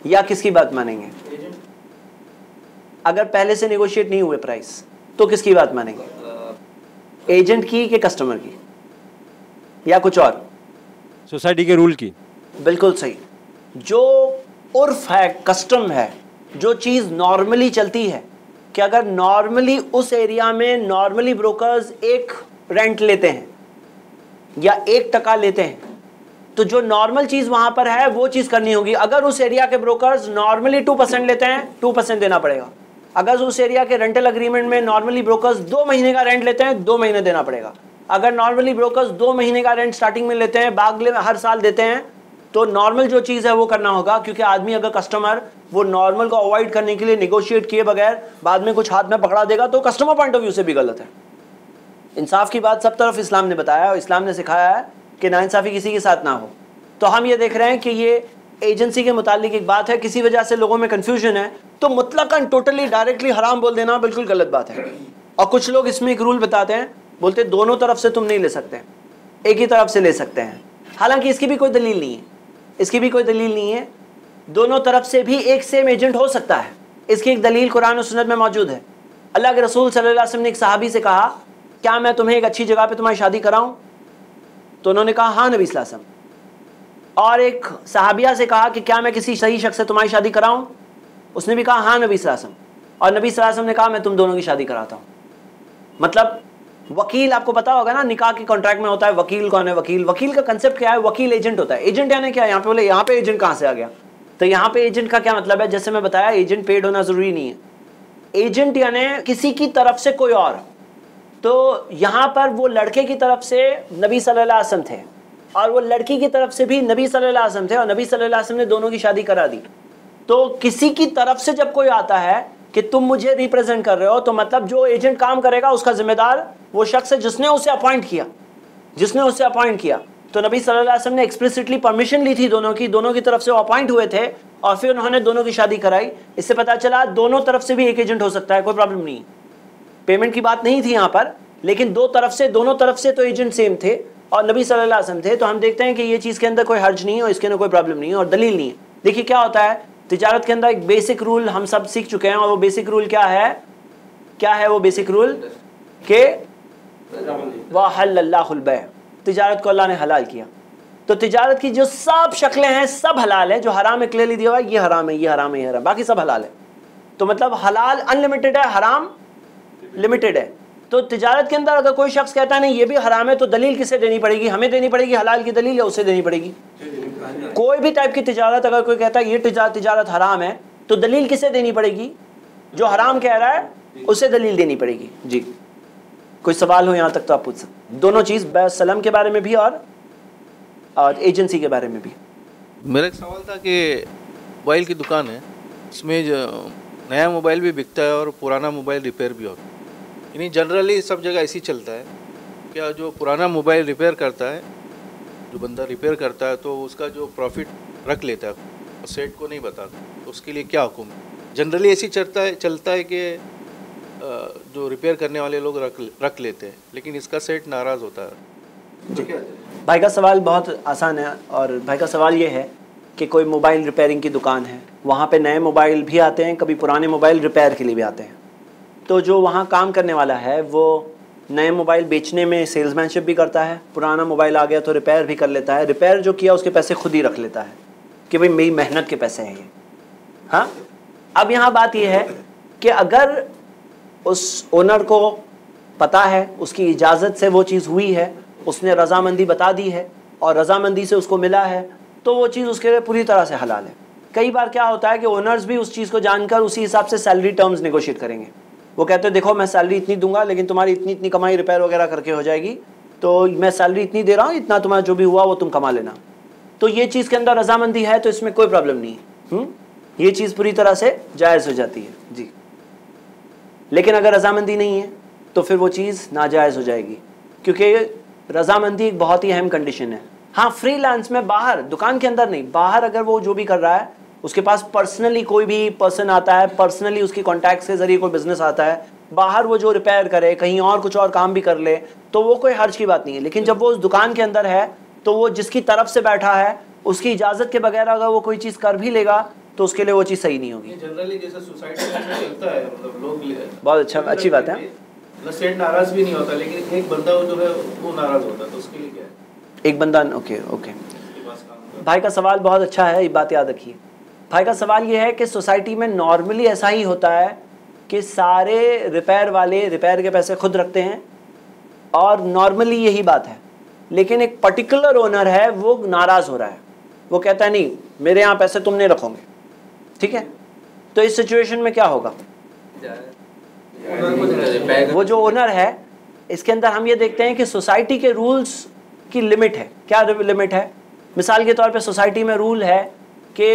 या किसकी बात मानेंगे? अगर पहले से नेगोशिएट नहीं हुए प्राइस तो किसकी बात मानेंगे, एजेंट की कि कस्टमर की, या कुछ और? सोसाइटी के रूल की। बिल्कुल सही। जो उर्फ है, कस्टम है, जो चीज़ नॉर्मली चलती है कि अगर नॉर्मली उस एरिया में नॉर्मली ब्रोकर्स 1 रेंट लेते हैं या 1% लेते हैं, तो जो नॉर्मल चीज़ वहाँ पर है वो चीज़ करनी होगी। अगर उस एरिया के ब्रोकर्स नॉर्मली 2% लेते हैं, 2% देना पड़ेगा। अगर उस एरिया के रेंटल अग्रीमेंट में नॉर्मली ब्रोकर्स 2 महीने का रेंट लेते हैं, 2 महीने देना पड़ेगा। अगर नॉर्मली ब्रोकर्स 2 महीने का रेंट स्टार्टिंग में लेते हैं, बागले में हर साल देते हैं, तो नॉर्मल जो चीज़ है वो करना होगा। क्योंकि आदमी अगर कस्टमर वो नॉर्मल को अवॉइड करने के लिए निगोशिएट किए बगैर बाद में कुछ हाथ में पकड़ा देगा तो कस्टमर पॉइंट ऑफ व्यू से भी गलत है। इंसाफ की बात सब तरफ इस्लाम ने बताया और इस्लाम ने सिखाया है कि नाइंसाफ़ी किसी के साथ ना हो। तो हम ये देख रहे हैं कि ये एजेंसी के मुतालिक एक बात है, किसी वजह से लोगों में कन्फ्यूजन है, तो मुतलकन टोटली डायरेक्टली हराम बोल देना बिल्कुल गलत बात है। और कुछ लोग इसमें एक रूल बताते हैं, बोलते दोनों तरफ से तुम नहीं ले सकते, एक ही तरफ से ले सकते हैं। हालांकि इसकी भी कोई दलील नहीं है, इसकी भी कोई दलील नहीं है। दोनों तरफ से भी एक सेम एजेंट हो सकता है, इसकी एक दलील कुरान और सुन्नत में मौजूद है। अल्लाह के रसूल सल्लल्लाहु अलैहि वसल्लम ने एक सहाबी से कहा, क्या मैं तुम्हें एक अच्छी जगह पे तुम्हारी शादी कराऊं? तो उन्होंने कहा हाँ नबी सल्लल्लाहु अलैहि वसल्लम। और एक सहाबिया से कहा कि क्या मैं किसी सही शख्स से तुम्हारी शादी कराऊं? उसने भी कहा हाँ नबी सल्लल्लाहु अलैहि वसल्लम। और नबी सल्लल्लाहु अलैहि वसल्लम ने कहा मैं तुम दोनों की शादी कराता हूँ। मतलब वकील, आपको पता होगा ना, निकाह के कॉन्ट्रैक्ट में होता है वकील। कौन है वकील? वकील का कंसेप्ट क्या है? वकील एजेंट होता है। एजेंट यानी क्या? यहाँ पे बोले यहाँ पे एजेंट कहाँ से आ गया? तो यहाँ पे एजेंट का क्या मतलब है? जैसे मैं बताया, एजेंट पेड होना जरूरी नहीं है। एजेंट यानी किसी की तरफ से कोई और। तो यहाँ पर वो लड़के की तरफ से नबी सल्लल्लाहु अलैहि वसल्लम थे, और वो लड़की की तरफ से भी नबी सल्लल्लाहु अलैहि वसल्लम थे और नबी सल्लल्लाहु अलैहि वसल्लम ने दोनों की शादी करा दी। तो किसी की तरफ से जब कोई आता है कि तुम मुझे रिप्रेजेंट कर रहे हो, तो मतलब जो एजेंट काम करेगा उसका जिम्मेदार वो शख्स है जिसने उसे अपॉइंट किया, तो नबी सल्लल्लाहु अलैहि वसल्लम ने एक्सप्लिसिटली परमिशन ली थी दोनों की तरफ से वो अपॉइंट हुए थे और फिर उन्होंने दोनों की शादी कराई। इससे पता चला दोनों तरफ से भी एक एजेंट हो सकता है, कोई प्रॉब्लम नहीं। पेमेंट की बात नहीं थी यहाँ पर, लेकिन दोनों तरफ से तो एजेंट सेम थे और नबी सल्लल्लाहु अलैहि वसल्लम थे। तो हम देखते हैं कि ये चीज़ के अंदर कोई हर्ज नहीं है और इसके अंदर कोई प्रॉब्लम नहीं है और दलील नहीं है। देखिए क्या होता है तिजारत के अंदर, एक बेसिक रूल हम सब सीख चुके हैं और वो बेसिक रूल क्या है वो बेसिक रूल के वहल्लल्लाहुल बै, तिजारत को अल्लाह ने हलाल किया। तो तिजारत की जो सब शक्लें हैं सब हलाल है, जो हराम है क्लियरली दिया हुआ है, ये हराम है, ये हराम है, ये हराम, बाकी सब हलाल है। तो मतलब हलाल अनलिमिटेड है, हराम लिमिटेड है। तो तिजारत के अंदर अगर कोई शख्स कहता है नहीं ये भी हराम है, तो दलील किसे देनी पड़ेगी? हमें देनी पड़ेगी हलाल की दलील, या उसे देनी पड़ेगी? कोई भी टाइप की तिजारत अगर कोई कहता है ये तिजारत हराम है, तो दलील किसे देनी पड़ेगी? जो हराम कह रहा है उसे दलील देनी पड़ेगी। जी, कोई सवाल हो यहाँ तक तो आप पूछ सकते। दोनों चीज़ सलम के बारे में भी और एजेंसी के बारे में भी। मेरा एक सवाल था कि मोबाइल की दुकान है, इसमें जो नया मोबाइल भी बिकता है और पुराना मोबाइल रिपेयर भी होता है, यानी जनरली सब जगह ऐसी चलता है। क्या जो पुराना मोबाइल रिपेयर करता है, जो बंदा रिपेयर करता है, तो उसका जो प्रॉफिट रख लेता है, सेट को नहीं बताता, तो उसके लिए क्या हुक्म? जनरली ऐसी चलता है कि जो रिपेयर करने वाले लोग रख लेते हैं, लेकिन इसका सेट नाराज़ होता है। जी, भाई का सवाल बहुत आसान है और भाई का सवाल ये है कि कोई मोबाइल रिपेयरिंग की दुकान है, वहाँ पे नए मोबाइल भी आते हैं, कभी पुराने मोबाइल रिपेयर के लिए भी आते हैं। तो जो वहाँ काम करने वाला है वो नए मोबाइल बेचने में सेल्समैनशिप भी करता है, पुराना मोबाइल आ गया तो रिपेयर भी कर लेता है। रिपेयर जो किया उसके पैसे खुद ही रख लेता है कि भाई मेरी मेहनत के पैसे हैं ये। हाँ, अब यहाँ बात यह है कि अगर उस ओनर को पता है, उसकी इजाज़त से वो चीज़ हुई है, उसने रज़ामंदी बता दी है और रज़ामंदी से उसको मिला है, तो वो चीज़ उसके लिए पूरी तरह से हलाल है। कई बार क्या होता है कि ओनर्स भी उस चीज़ को जानकर उसी हिसाब से सैलरी टर्म्स नेगोशिएट करेंगे। वो कहते हैं देखो मैं सैलरी इतनी दूंगा, लेकिन तुम्हारी इतनी कमाई रिपेयर वगैरह करके हो जाएगी, तो मैं सैलरी इतनी दे रहा हूँ, इतना तुम्हारा जो भी हुआ वो तुम कमा लेना। तो ये चीज़ के अंदर रज़ामंदी है तो इसमें कोई प्रॉब्लम नहीं है, ये चीज़ पूरी तरह से जायज़ हो जाती है। जी, लेकिन अगर रज़ामंदी नहीं है तो फिर वो चीज़ नाजायज़ हो जाएगी, क्योंकि रज़ामंदी एक बहुत ही अहम कंडीशन है। हाँ, फ्रीलांस में बाहर, दुकान के अंदर नहीं, बाहर अगर वो जो भी कर रहा है उसके पास पर्सनली कोई भी पर्सन आता है, पर्सनली उसकी कॉन्टैक्ट्स के ज़रिए कोई बिजनेस आता है, बाहर वो जो रिपेयर करे, कहीं और कुछ और काम भी कर ले, तो वो कोई हर्ज की बात नहीं है। लेकिन जब वो उस दुकान के अंदर है तो वो जिसकी तरफ से बैठा है उसकी इजाज़त के बगैर अगर वो कोई चीज़ कर भी लेगा तो उसके लिए वो चीज़ सही नहीं होगी। जनरली जैसे सोसाइटी में चलता है, मतलब लोग बहुत अच्छी बात है, सेट नाराज़ भी नहीं होता, लेकिन एक बंदा जो है वो नाराज़ होता है, तो उसके लिए क्या है? एक बंदा, ओके। भाई का सवाल बहुत अच्छा है, ये बात याद रखिए। भाई का सवाल ये है कि सोसाइटी में नॉर्मली ऐसा ही होता है कि सारे रिपेयर वाले रिपेयर के पैसे खुद रखते हैं और नॉर्मली यही बात है, लेकिन एक पर्टिकुलर ओनर है वो नाराज़ हो रहा है, वो कहता है नहीं मेरे यहाँ पैसे तुम नहीं रखोगे, ठीक है? तो इस सिचुएशन में क्या होगा? वो जो ओनर है, इसके अंदर हम ये देखते हैं कि सोसाइटी के रूल्स की लिमिट है। क्या लिमिट है? मिसाल के तौर पे सोसाइटी में रूल है कि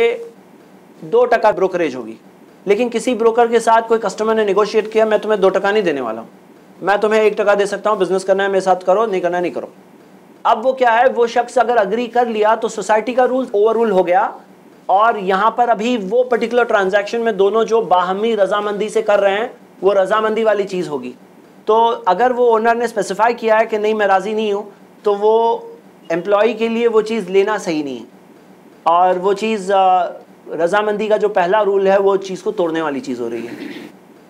2% ब्रोकरेज होगी, लेकिन किसी ब्रोकर के साथ कोई कस्टमर ने नेगोशिएट किया मैं तुम्हें 2% नहीं देने वाला हूँ, मैं तुम्हें 1% दे सकता हूँ, बिजनेस करना है मेरे साथ करो, नहीं करना है नहीं करो। अब वो क्या है, वो शख्स अगर अग्री कर लिया तो सोसाइटी का रूल ओवर रूल हो गया और यहाँ पर अभी वो पर्टिकुलर ट्रांजैक्शन में दोनों जो बाहमी रजामंदी से कर रहे हैं वो रजामंदी वाली चीज़ होगी। तो अगर वो ओनर ने स्पेसिफाई किया है कि नहीं मैं राज़ी नहीं हूँ, तो वो एम्प्लॉई के लिए वो चीज़ लेना सही नहीं है और वो चीज़ रजामंदी का जो पहला रूल है वो चीज़ को तोड़ने वाली चीज़ हो रही है।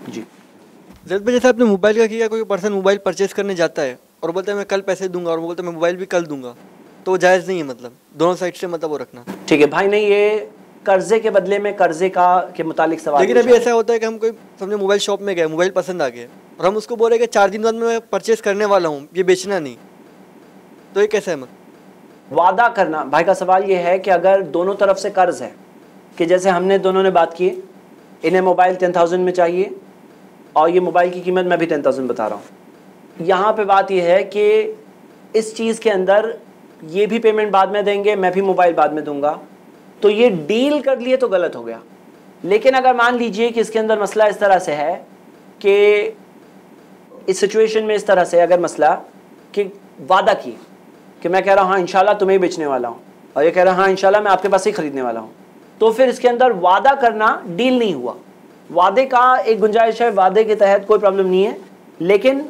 जी, जैसे आपने मोबाइल का किया, कोई पर्सन मोबाइल परचेज करने जाता है और बोलता है मैं कल पैसे दूंगा और वो बोलता है मैं मोबाइल भी कल दूंगा, तो वो जायज़ नहीं है, मतलब दोनों साइड से मतलब वो रखना। ठीक है भाई, नहीं ये कर्जे के बदले में कर्जे का के मुतालिक सवाल। लेकिन अभी ऐसा होता है कि हम कोई समझे मोबाइल शॉप में गए, मोबाइल पसंद आ गया और हम उसको बोल रहे हैं कि 4 दिन बाद मैं परचेज करने वाला हूँ, ये बेचना नहीं, तो ये कैसा है? मतलब वादा करना, भाई का सवाल ये है कि अगर दोनों तरफ से कर्ज है कि जैसे हमने दोनों ने बात की, इन्हें मोबाइल 10,000 में चाहिए और ये मोबाइल की कीमत मैं भी 10,000 बता रहा हूँ। यहाँ पे बात ये है कि इस चीज़ के अंदर ये भी पेमेंट बाद में देंगे, मैं भी मोबाइल बाद में दूंगा, तो ये डील कर लिए तो गलत हो गया। लेकिन अगर मान लीजिए कि इसके अंदर मसला इस तरह से है कि इस सिचुएशन में इस तरह से अगर मसला कि वादा की कि मैं कह रहा हूँ हाँ इंशाल्लाह तुम्हें बेचने वाला हूँ, और ये कह रहा है हाँ इंशाल्लाह मैं आपके पास ही खरीदने वाला हूँ, तो फिर इसके अंदर वादा करना डील नहीं हुआ। वादे का एक गुंजाइश है, वादे के तहत कोई प्रॉब्लम नहीं है, लेकिन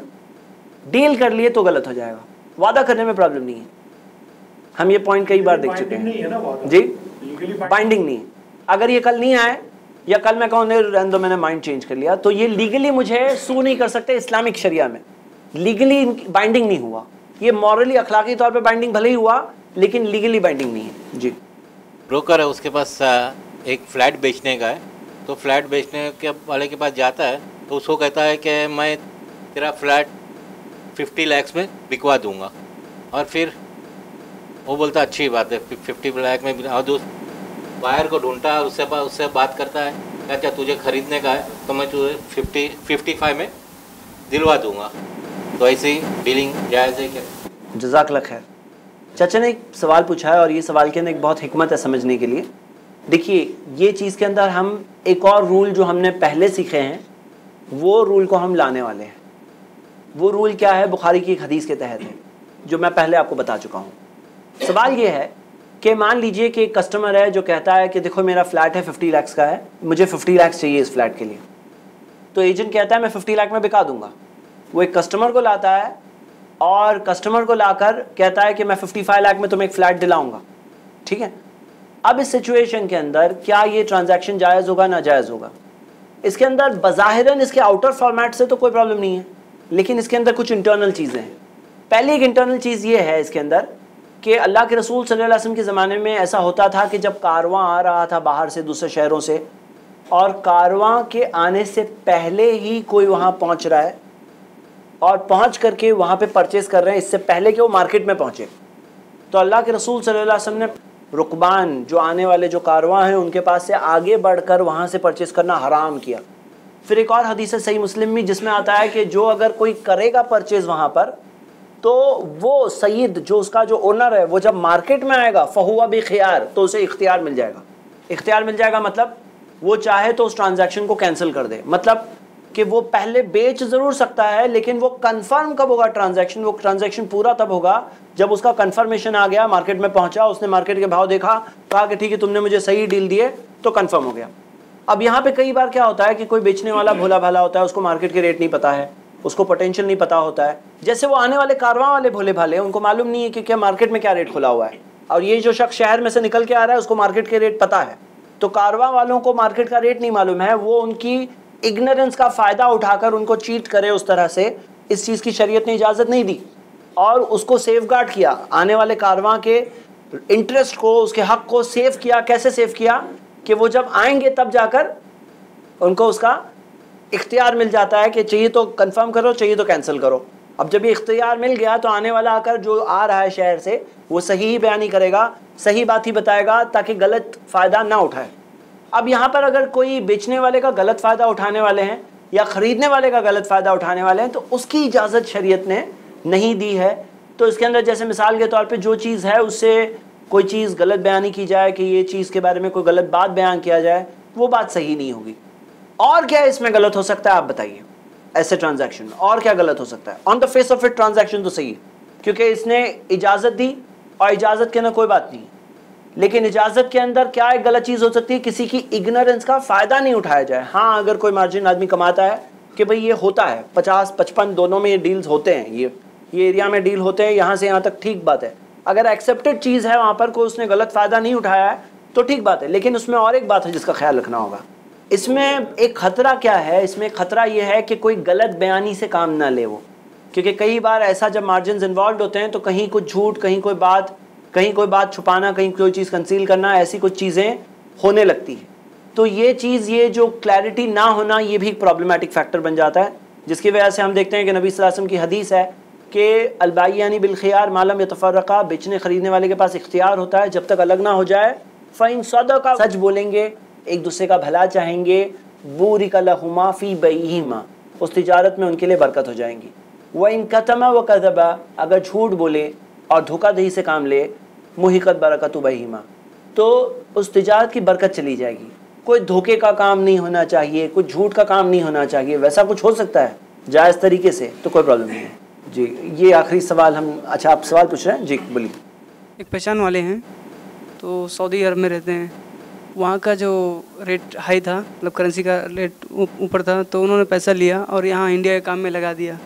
डील कर लिए तो गलत हो जाएगा। वादा करने में प्रॉब्लम नहीं है, हम ये पॉइंट कई बार देख चुके हैं जी। बाइंडिंग नहीं है। अगर ये कल नहीं आए या कल मैं कहूँ रहने दो मैंने माइंड चेंज कर लिया, तो ये लीगली मुझे सू नहीं कर सकते। इस्लामिक शरिया में लीगली बाइंडिंग नहीं हुआ, ये मॉरली अखलाकी तौर पे बाइंडिंग भले ही हुआ लेकिन लीगली बाइंडिंग नहीं है जी। ब्रोकर है, उसके पास एक फ्लैट बेचने का है, तो फ्लैट बेचने के वाले के पास जाता है तो उसको कहता है कि मैं तेरा फ्लैट 50 लाख में बिकवा दूंगा, और फिर वो बोलता अच्छी बात है 50 लाख में, और दोस्त बायर को ढूंढता है, उससे बात करता है कि अच्छा तुझे ख़रीदने का है तो मैं तुझे 55 में दिलवा दूंगा। तो ऐसे ही डीलिंग जायज़ है क्या? जज़ाकल्लाह खैर। चाचा ने एक सवाल पूछा है और ये सवाल के अंदर एक बहुत हिकमत है समझने के लिए। देखिए ये चीज़ के अंदर हम एक और रूल जो हमने पहले सीखे हैं वो रूल को हम लाने वाले हैं। वो रूल क्या है? बुखारी की एक हदीस के तहत है जो मैं पहले आपको बता चुका हूँ। सवाल ये है कि मान लीजिए कि एक कस्टमर है जो कहता है कि देखो मेरा फ्लैट है 50 लाख का है, मुझे 50 लाख चाहिए इस फ्लैट के लिए। तो एजेंट कहता है मैं 50 लाख में बिका दूंगा। वो एक कस्टमर को लाता है और कस्टमर को लाकर कहता है कि मैं 55 लाख में तुम्हें एक फ्लैट दिलाऊंगा, ठीक है। अब इस सिचुएशन के अंदर क्या ये ट्रांजैक्शन जायज़ होगा नाजायज़ होगा? इसके अंदर बज़ाहिरन इसके आउटर फॉर्मेट से तो कोई प्रॉब्लम नहीं है, लेकिन इसके अंदर कुछ इंटरनल चीज़ें हैं। पहली एक इंटरनल चीज़ ये है इसके अंदर कि अल्लाह के रसूल सल्लल्लाहु अलैहि वसल्लम के ज़माने में ऐसा होता था कि जब कारवां आ रहा था बाहर से दूसरे शहरों से और कारवां के आने से पहले ही कोई वहाँ पहुँच रहा है और पहुँच करके वहाँ पे परचेज़ कर रहे हैं इससे पहले कि वो मार्केट में पहुँचे, तो अल्लाह के रसूल सल्लल्लाहु अलैहि वसल्लम ने रुकबान जो आने वाले जो कारवां हैं उनके पास से आगे बढ़कर वहाँ से परचेज़ करना हराम किया। फिर एक और हदीस है सही मुस्लिम में जिसमें आता है कि जो अगर कोई करेगा परचेज़ वहाँ पर तो वो सईद जो उसका जो ओनर है वो जब मार्केट में आएगा फहुआ बिखियार, तो उसे इख्तियार मिल जाएगा। इख्तियार मिल जाएगा मतलब वो चाहे तो उस ट्रांजैक्शन को कैंसिल कर दे, मतलब कि वो पहले बेच ज़रूर सकता है लेकिन वो कंफर्म कब होगा ट्रांजैक्शन? वो ट्रांजैक्शन पूरा तब होगा जब उसका कंफर्मेशन आ गया, मार्केट में पहुंचा, उसने मार्केट के भाव देखा, कहा कि ठीक है तुमने मुझे सही डील दिए, तो कंफर्म हो गया। अब यहाँ पे कई बार क्या होता है कि कोई बेचने वाला भोला भाला होता है, उसको मार्केट के रेट नहीं पता है, उसको पोटेंशियल नहीं पता होता है। जैसे वो आने वाले कारवां वाले भोले भाले, उनको मालूम नहीं है कि क्या मार्केट में क्या रेट खुला हुआ है, और ये जो शख्स शहर में से निकल के आ रहा है उसको मार्केट के रेट पता है। तो कारवां वालों को मार्केट का रेट नहीं मालूम है, वो उनकी इग्नोरेंस का फ़ायदा उठाकर उनको चीट करे उस तरह से, इस चीज़ की शरीयत ने इजाज़त नहीं दी और उसको सेफगार्ड किया, आने वाले कारवां के इंटरेस्ट को, उसके हक़ को सेव किया। कैसे सेव किया? कि वो जब आएंगे तब जाकर उनको उसका इख्तियार मिल जाता है कि चाहिए तो कंफर्म करो, चाहिए तो कैंसिल करो। अब जब ये इख्तियार मिल गया तो आने वाला आकर जो आ रहा है शहर से वो सही ही बयानी करेगा, सही बात ही बताएगा ताकि गलत फ़ायदा ना उठाए। अब यहाँ पर अगर कोई बेचने वाले का गलत फ़ायदा उठाने वाले हैं या ख़रीदने वाले का गलत फ़ायदा उठाने वाले हैं तो उसकी इजाज़त शरीयत ने नहीं दी है। तो इसके अंदर जैसे मिसाल के तौर पे जो चीज़ है उससे कोई चीज़ गलत बयानी की जाए कि ये चीज़ के बारे में कोई गलत बात बयान किया जाए, वो बात सही नहीं होगी। और क्या इसमें गलत हो सकता है आप बताइए? ऐसे ट्रांजैक्शन में और क्या गलत हो सकता है? On the face of it transaction तो सही है क्योंकि इसने इजाज़त दी और इजाज़त के अंदर कोई बात नहीं, लेकिन इजाज़त के अंदर क्या एक गलत चीज़ हो सकती है? किसी की इग्नोरेंस का फ़ायदा नहीं उठाया जाए। हाँ, अगर कोई मार्जिन आदमी कमाता है कि भाई ये होता है 50-55 दोनों में ये डील्स होते हैं, ये एरिया में डील होते हैं, यहाँ से यहाँ तक ठीक बात है। अगर एक्सेप्टेड चीज़ है वहाँ पर कोई उसने गलत फ़ायदा नहीं उठाया है तो ठीक बात है, लेकिन उसमें और एक बात है जिसका ख्याल रखना होगा। इसमें एक ख़तरा क्या है? इसमें ख़तरा ये है कि कोई गलत बयानी से काम ना ले वो, क्योंकि कई बार ऐसा जब मार्जिन इन्वॉल्व होते हैं तो कहीं कुछ झूठ, कहीं कोई बात छुपाना, कहीं कोई चीज़ कंसील करना, ऐसी कुछ चीज़ें होने लगती है। तो ये चीज़, ये जो क्लैरिटी ना होना, ये भी एक प्रॉब्लमेटिक फैक्टर बन जाता है, जिसकी वजह से हम देखते हैं कि नबी सल्लल्लाहु अलैहि वसल्लम की हदीस है कि अलबाय्यानी बिलखियार मालम यतफर्रका, बेचने खरीदने वाले के पास इख्तियार होता है जब तक अलग ना हो जाए। फ़इन सदका, सच बोलेंगे, एक दूसरे का भला चाहेंगे, बूरिका लहुमा फ़ी बैहिमा, उस तिजारत में उनके लिए बरकत हो जाएंगी। व इन कतमा व कज़बा, अगर झूठ बोले और धोखाधड़ी से काम ले, मुहिकत बरकतु बहीमा, तो उस तिजारत की बरकत चली जाएगी। कोई धोखे का काम नहीं होना चाहिए, कुछ झूठ का काम नहीं होना चाहिए, वैसा कुछ हो सकता है जायज़ तरीके से तो कोई प्रॉब्लम नहीं है जी। ये आखिरी सवाल हम, अच्छा आप सवाल पूछ रहे हैं जी, बोलिए। एक पहचान वाले हैं तो सऊदी अरब में रहते हैं, वहाँ का जो रेट हाई था, मतलब करेंसी का रेट ऊपर था, तो उन्होंने पैसा लिया और यहाँ इंडिया के काम में लगा दिया,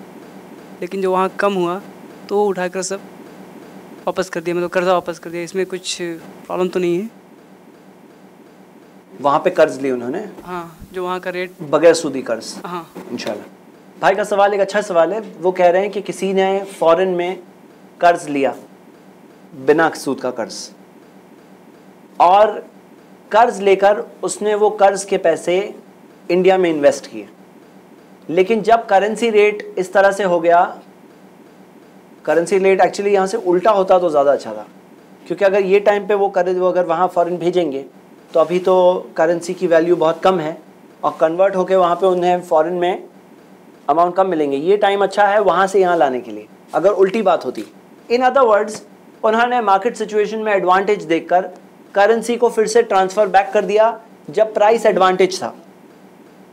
लेकिन जो वहाँ कम हुआ तो वो उठाकर सब वापस कर दिया, मतलब कर्जा वापस कर दिया। इसमें कुछ प्रॉब्लम तो नहीं है? वहाँ पे कर्ज लिए उन्होंने? हाँ, जो वहाँ का रेट बगैर सूदी कर्ज। हाँ इंशाल्लाह। भाई का सवाल एक अच्छा सवाल है। वो कह रहे हैं कि किसी ने फॉरेन में कर्ज लिया, बिना सूद का कर्ज, और कर्ज लेकर उसने वो कर्ज के पैसे इंडिया में इन्वेस्ट किए, लेकिन जब करेंसी रेट इस तरह से हो गया, करेंसी रेट एक्चुअली यहाँ से उल्टा होता तो ज़्यादा अच्छा था, क्योंकि अगर ये टाइम पे वो अगर वहाँ फॉरेन भेजेंगे तो अभी तो करेंसी की वैल्यू बहुत कम है और कन्वर्ट होकर वहाँ पे उन्हें फॉरेन में अमाउंट कम मिलेंगे। ये टाइम अच्छा है वहाँ से यहाँ लाने के लिए, अगर उल्टी बात होती। इन अदर वर्ड्स, उन्होंने मार्केट सिचुएशन में एडवांटेज देखकर करेंसी को फिर से ट्रांसफ़र बैक कर दिया जब प्राइस एडवांटेज था।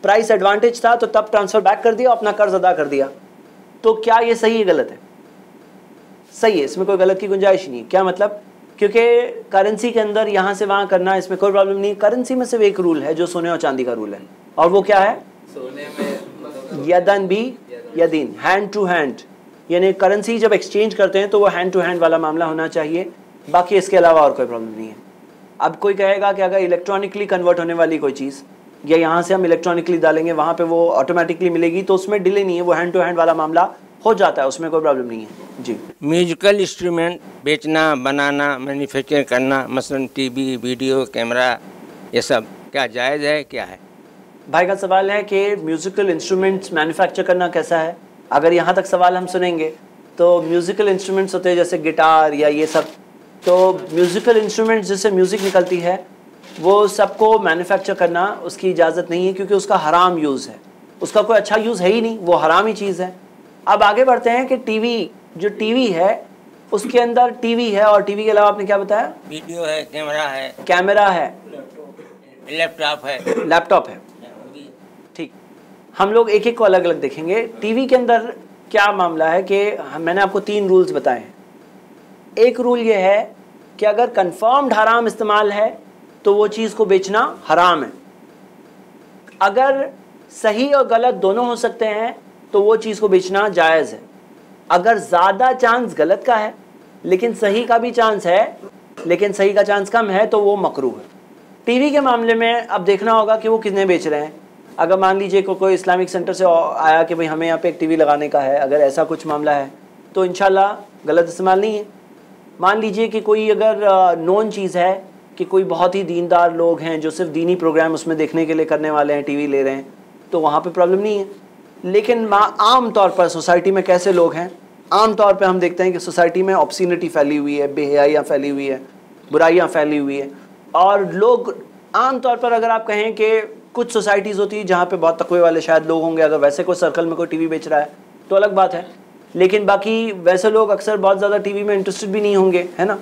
प्राइस एडवांटेज था तो तब ट्रांसफ़र बैक कर दिया, अपना कर्ज अदा कर दिया। तो क्या ये सही है गलत है? सही है, इसमें कोई गलत की गुंजाइश नहीं है। क्या मतलब? क्योंकि करेंसी के अंदर यहाँ से वहाँ करना, इसमें कोई प्रॉब्लम नहीं। करेंसी में सिर्फ एक रूल है जो सोने और चांदी का रूल है, और वो क्या है? सोने में यदन भी यदीन, हैंड टू हैंड, यानी करेंसी जब एक्सचेंज करते हैं तो वो हैंड टू हैंड वाला मामला होना चाहिए, बाकी इसके अलावा और कोई प्रॉब्लम नहीं है। अब कोई कहेगा कि अगर इलेक्ट्रॉनिकली कन्वर्ट होने वाली कोई चीज़, या यहाँ से हम इलेक्ट्रॉनिकली डालेंगे वहाँ पे वो ऑटोमेटिकली मिलेगी, तो उसमें डिले नहीं है, वो हैंड टू हैंड वाला मामला हो जाता है, उसमें कोई प्रॉब्लम नहीं है जी। म्यूजिकल इंस्ट्रूमेंट बेचना, बनाना, मैन्युफैक्चर करना, मसलन टीवी, वीडियो, कैमरा, ये सब क्या जायज़ है, क्या है? भाई का सवाल है कि म्यूज़िकल इंस्ट्रूमेंट्स मैन्युफैक्चर करना कैसा है। अगर यहाँ तक सवाल हम सुनेंगे तो म्यूज़िकल इंस्ट्रूमेंट्स होते हैं जैसे गिटार या ये सब, तो म्यूज़िकल इंस्ट्रूमेंट्स जिससे म्यूज़िक निकलती है वो सबको मैन्युफैक्चर करना उसकी इजाज़त नहीं है, क्योंकि उसका हराम यूज़ है, उसका कोई अच्छा यूज़ है ही नहीं, वो हराम ही चीज़ है। अब आगे बढ़ते हैं कि टीवी, जो टीवी है उसके अंदर टीवी है, और टीवी के अलावा आपने क्या बताया? वीडियो है, कैमरा है, लैपटॉप है। ठीक, हम लोग एक एक को अलग अलग देखेंगे। टीवी के अंदर क्या मामला है कि मैंने आपको 3 रूल्स बताए हैं। एक रूल ये है कि अगर कंफर्म्ड हराम इस्तेमाल है तो वो चीज़ को बेचना हराम है। अगर सही और गलत दोनों हो सकते हैं तो वो चीज़ को बेचना जायज़ है। अगर ज़्यादा चांस गलत का है लेकिन सही का भी चांस है, लेकिन सही का चांस कम है, तो वो मकरूह है। टीवी के मामले में अब देखना होगा कि वो कितने बेच रहे हैं। अगर मान लीजिए कोई इस्लामिक सेंटर से आया कि भाई हमें यहाँ पे एक टीवी लगाने का है, अगर ऐसा कुछ मामला है तो इंशाल्लाह गलत इस्तेमाल नहीं है। मान लीजिए कि कोई अगर नॉन चीज़ है कि कोई बहुत ही दीनदार लोग हैं जो सिर्फ दीनी प्रोग्राम उसमें देखने के लिए करने वाले हैं, टीवी ले रहे हैं, तो वहाँ पे प्रॉब्लम नहीं है। लेकिन आम तौर पर सोसाइटी में कैसे लोग हैं, आम तौर पे हम देखते हैं कि सोसाइटी में ऑब्सीनिटी फैली हुई है, बेहयाइयाँ फैली हुई है, बुराइयाँ फैली हुई है, और लोग आम तौर पर अगर आप कहें कि कुछ सोसाइटीज़ होती है जहाँ पे बहुत तकवे वाले शायद लोग होंगे, अगर वैसे कोई सर्कल में कोई टीवी बेच रहा है तो अलग बात है, लेकिन बाकी वैसे लोग अक्सर बहुत ज़्यादा टीवी में इंटरेस्टेड भी नहीं होंगे, है ना।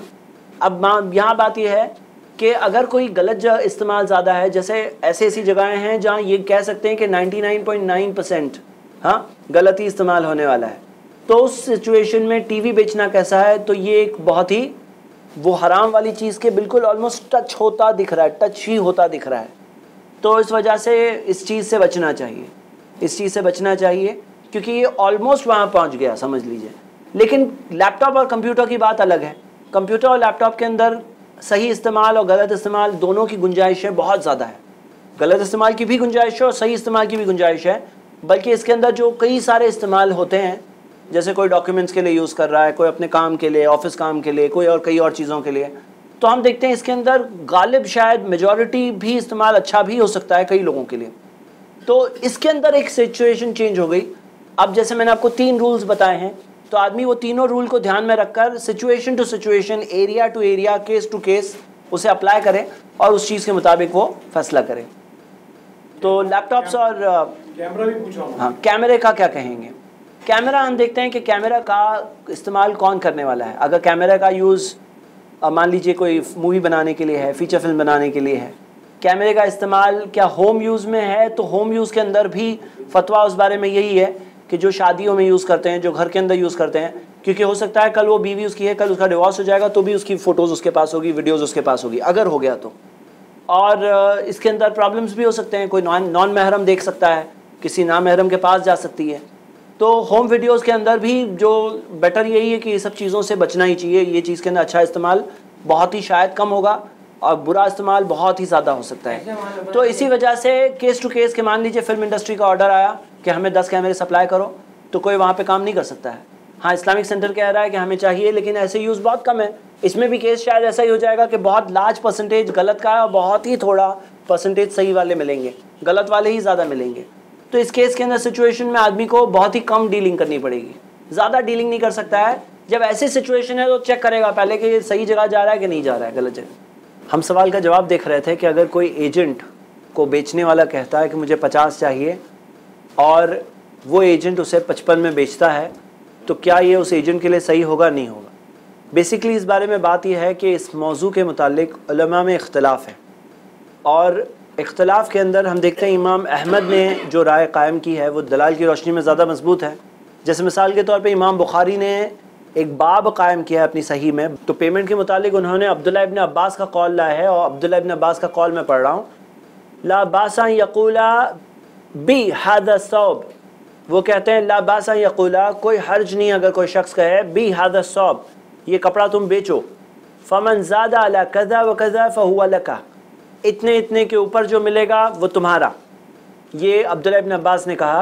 अब यहाँ बात यह है कि अगर कोई गलत इस्तेमाल ज़्यादा है, जैसे ऐसी जगहें हैं जहाँ ये कह सकते हैं कि 99.9% हाँ गलत ही इस्तेमाल होने वाला है, तो उस सिचुएशन में टीवी बेचना कैसा है, तो ये एक बहुत ही वो हराम वाली चीज़ के बिल्कुल ऑलमोस्ट टच होता दिख रहा है, टच ही होता दिख रहा है। तो इस वजह से इस चीज़ से बचना चाहिए, इस चीज़ से बचना चाहिए, क्योंकि ये ऑलमोस्ट वहाँ पहुँच गया समझ लीजिए। लेकिन लैपटॉप और कंप्यूटर की बात अलग है। कंप्यूटर और लैपटॉप के अंदर सही इस्तेमाल और गलत इस्तेमाल दोनों की गुंजाइशें बहुत ज़्यादा है। गलत इस्तेमाल की भी गुंजाइश है और सही इस्तेमाल की भी गुंजाइश है, बल्कि इसके अंदर जो कई सारे इस्तेमाल होते हैं, जैसे कोई डॉक्यूमेंट्स के लिए यूज़ कर रहा है, कोई अपने काम के लिए, ऑफिस काम के लिए, कोई और कई और चीज़ों के लिए, तो हम देखते हैं इसके अंदर गालिब शायद मेजॉरिटी भी इस्तेमाल अच्छा भी हो सकता है कई लोगों के लिए। तो इसके अंदर एक सिचुएशन चेंज हो गई। अब जैसे मैंने आपको 3 रूल्स बताए हैं, तो आदमी वो तीनों रूल को ध्यान में रखकर situation to situation, area to area, case to case उसे अप्लाई करे और उस चीज़ के मुताबिक वो फैसला करे। तो लैपटॉप्स और कैमरा भी पूछा, हाँ कैमरे का क्या कहेंगे? कैमरा हम देखते हैं कि कैमरा का इस्तेमाल कौन करने वाला है। अगर कैमरा का यूज़ मान लीजिए कोई मूवी बनाने के लिए है, फीचर फिल्म बनाने के लिए है, कैमरे का इस्तेमाल क्या होम यूज़ में है, तो होम यूज़ के अंदर भी फतवा उस बारे में यही है कि जो शादियों में यूज़ करते हैं, जो घर के अंदर यूज़ करते हैं, क्योंकि हो सकता है कल वो बीवी उसकी है, कल उसका डिवोर्स हो जाएगा तो भी उसकी फ़ोटोज़ उसके पास होगी, वीडियोज़ उसके पास होगी, अगर हो गया तो। और इसके अंदर प्रॉब्लम्स भी हो सकते हैं, कोई नॉन महरम देख सकता है, किसी ना महरम के पास जा सकती है। तो होम वीडियोस के अंदर भी जो बेटर यही है कि ये सब चीज़ों से बचना ही चाहिए। ये चीज़ के अंदर अच्छा इस्तेमाल बहुत ही शायद कम होगा और बुरा इस्तेमाल बहुत ही ज़्यादा हो सकता है। तो इसी वजह से केस टू केस के मान लीजिए फिल्म इंडस्ट्री का ऑर्डर आया कि हमें 10 कैमरे सप्लाई करो, तो कोई वहाँ पे काम नहीं कर सकता है। हाँ, इस्लामिक सेंटर कह रहा है कि हमें चाहिए, लेकिन ऐसे यूज़ बहुत कम है। इसमें भी केस शायद ऐसा ही हो जाएगा कि बहुत लार्ज परसेंटेज गलत का है और बहुत ही थोड़ा परसेंटेज सही वाले मिलेंगे, गलत वाले ही ज़्यादा मिलेंगे। तो इस केस के अंदर सिचुएशन में आदमी को बहुत ही कम डीलिंग करनी पड़ेगी, ज़्यादा डीलिंग नहीं कर सकता है। जब ऐसी सिचुएशन है तो चेक करेगा पहले कि ये सही जगह जा रहा है कि नहीं जा रहा है, गलत जगह। हम सवाल का जवाब देख रहे थे कि अगर कोई एजेंट को बेचने वाला कहता है कि मुझे 50 चाहिए और वो एजेंट उसे 55 में बेचता है, तो क्या ये उस एजेंट के लिए सही होगा, नहीं होगा। बेसिकली इस बारे में बात यह है कि इस मौजू के मुतालिक उलमा में इख्तलाफ है, और इख्तलाफ के अंदर हम देखते हैं इमाम अहमद ने जो राय कायम की है वो दलाल की रोशनी में ज़्यादा मजबूत है। जैसे मिसाल के तौर पे इमाम बुखारी ने एक बाब कायम किया है अपनी सही में, तो पेमेंट के मुतालिक उन्होंने अब्दुल्ला इब्न अब्बास का कौल लाया है, और अब्दुल्ला इब्न अब्बास का कौल मैं पढ़ रहा हूँ। ला बासा यक़ूला बी हादा सौब, वो कहते हैं ला बासा यक़ूला, कोई हर्ज नहीं अगर कोई शख्स कहे बी हादा सौब, ये कपड़ा तुम बेचो, फ़मन ज़ादा अला कज़ा व कज़ा फ़हुवा लका, इतने इतने के ऊपर जो मिलेगा वो तुम्हारा। ये अब्दुल्ला इब्न अब्बास ने कहा।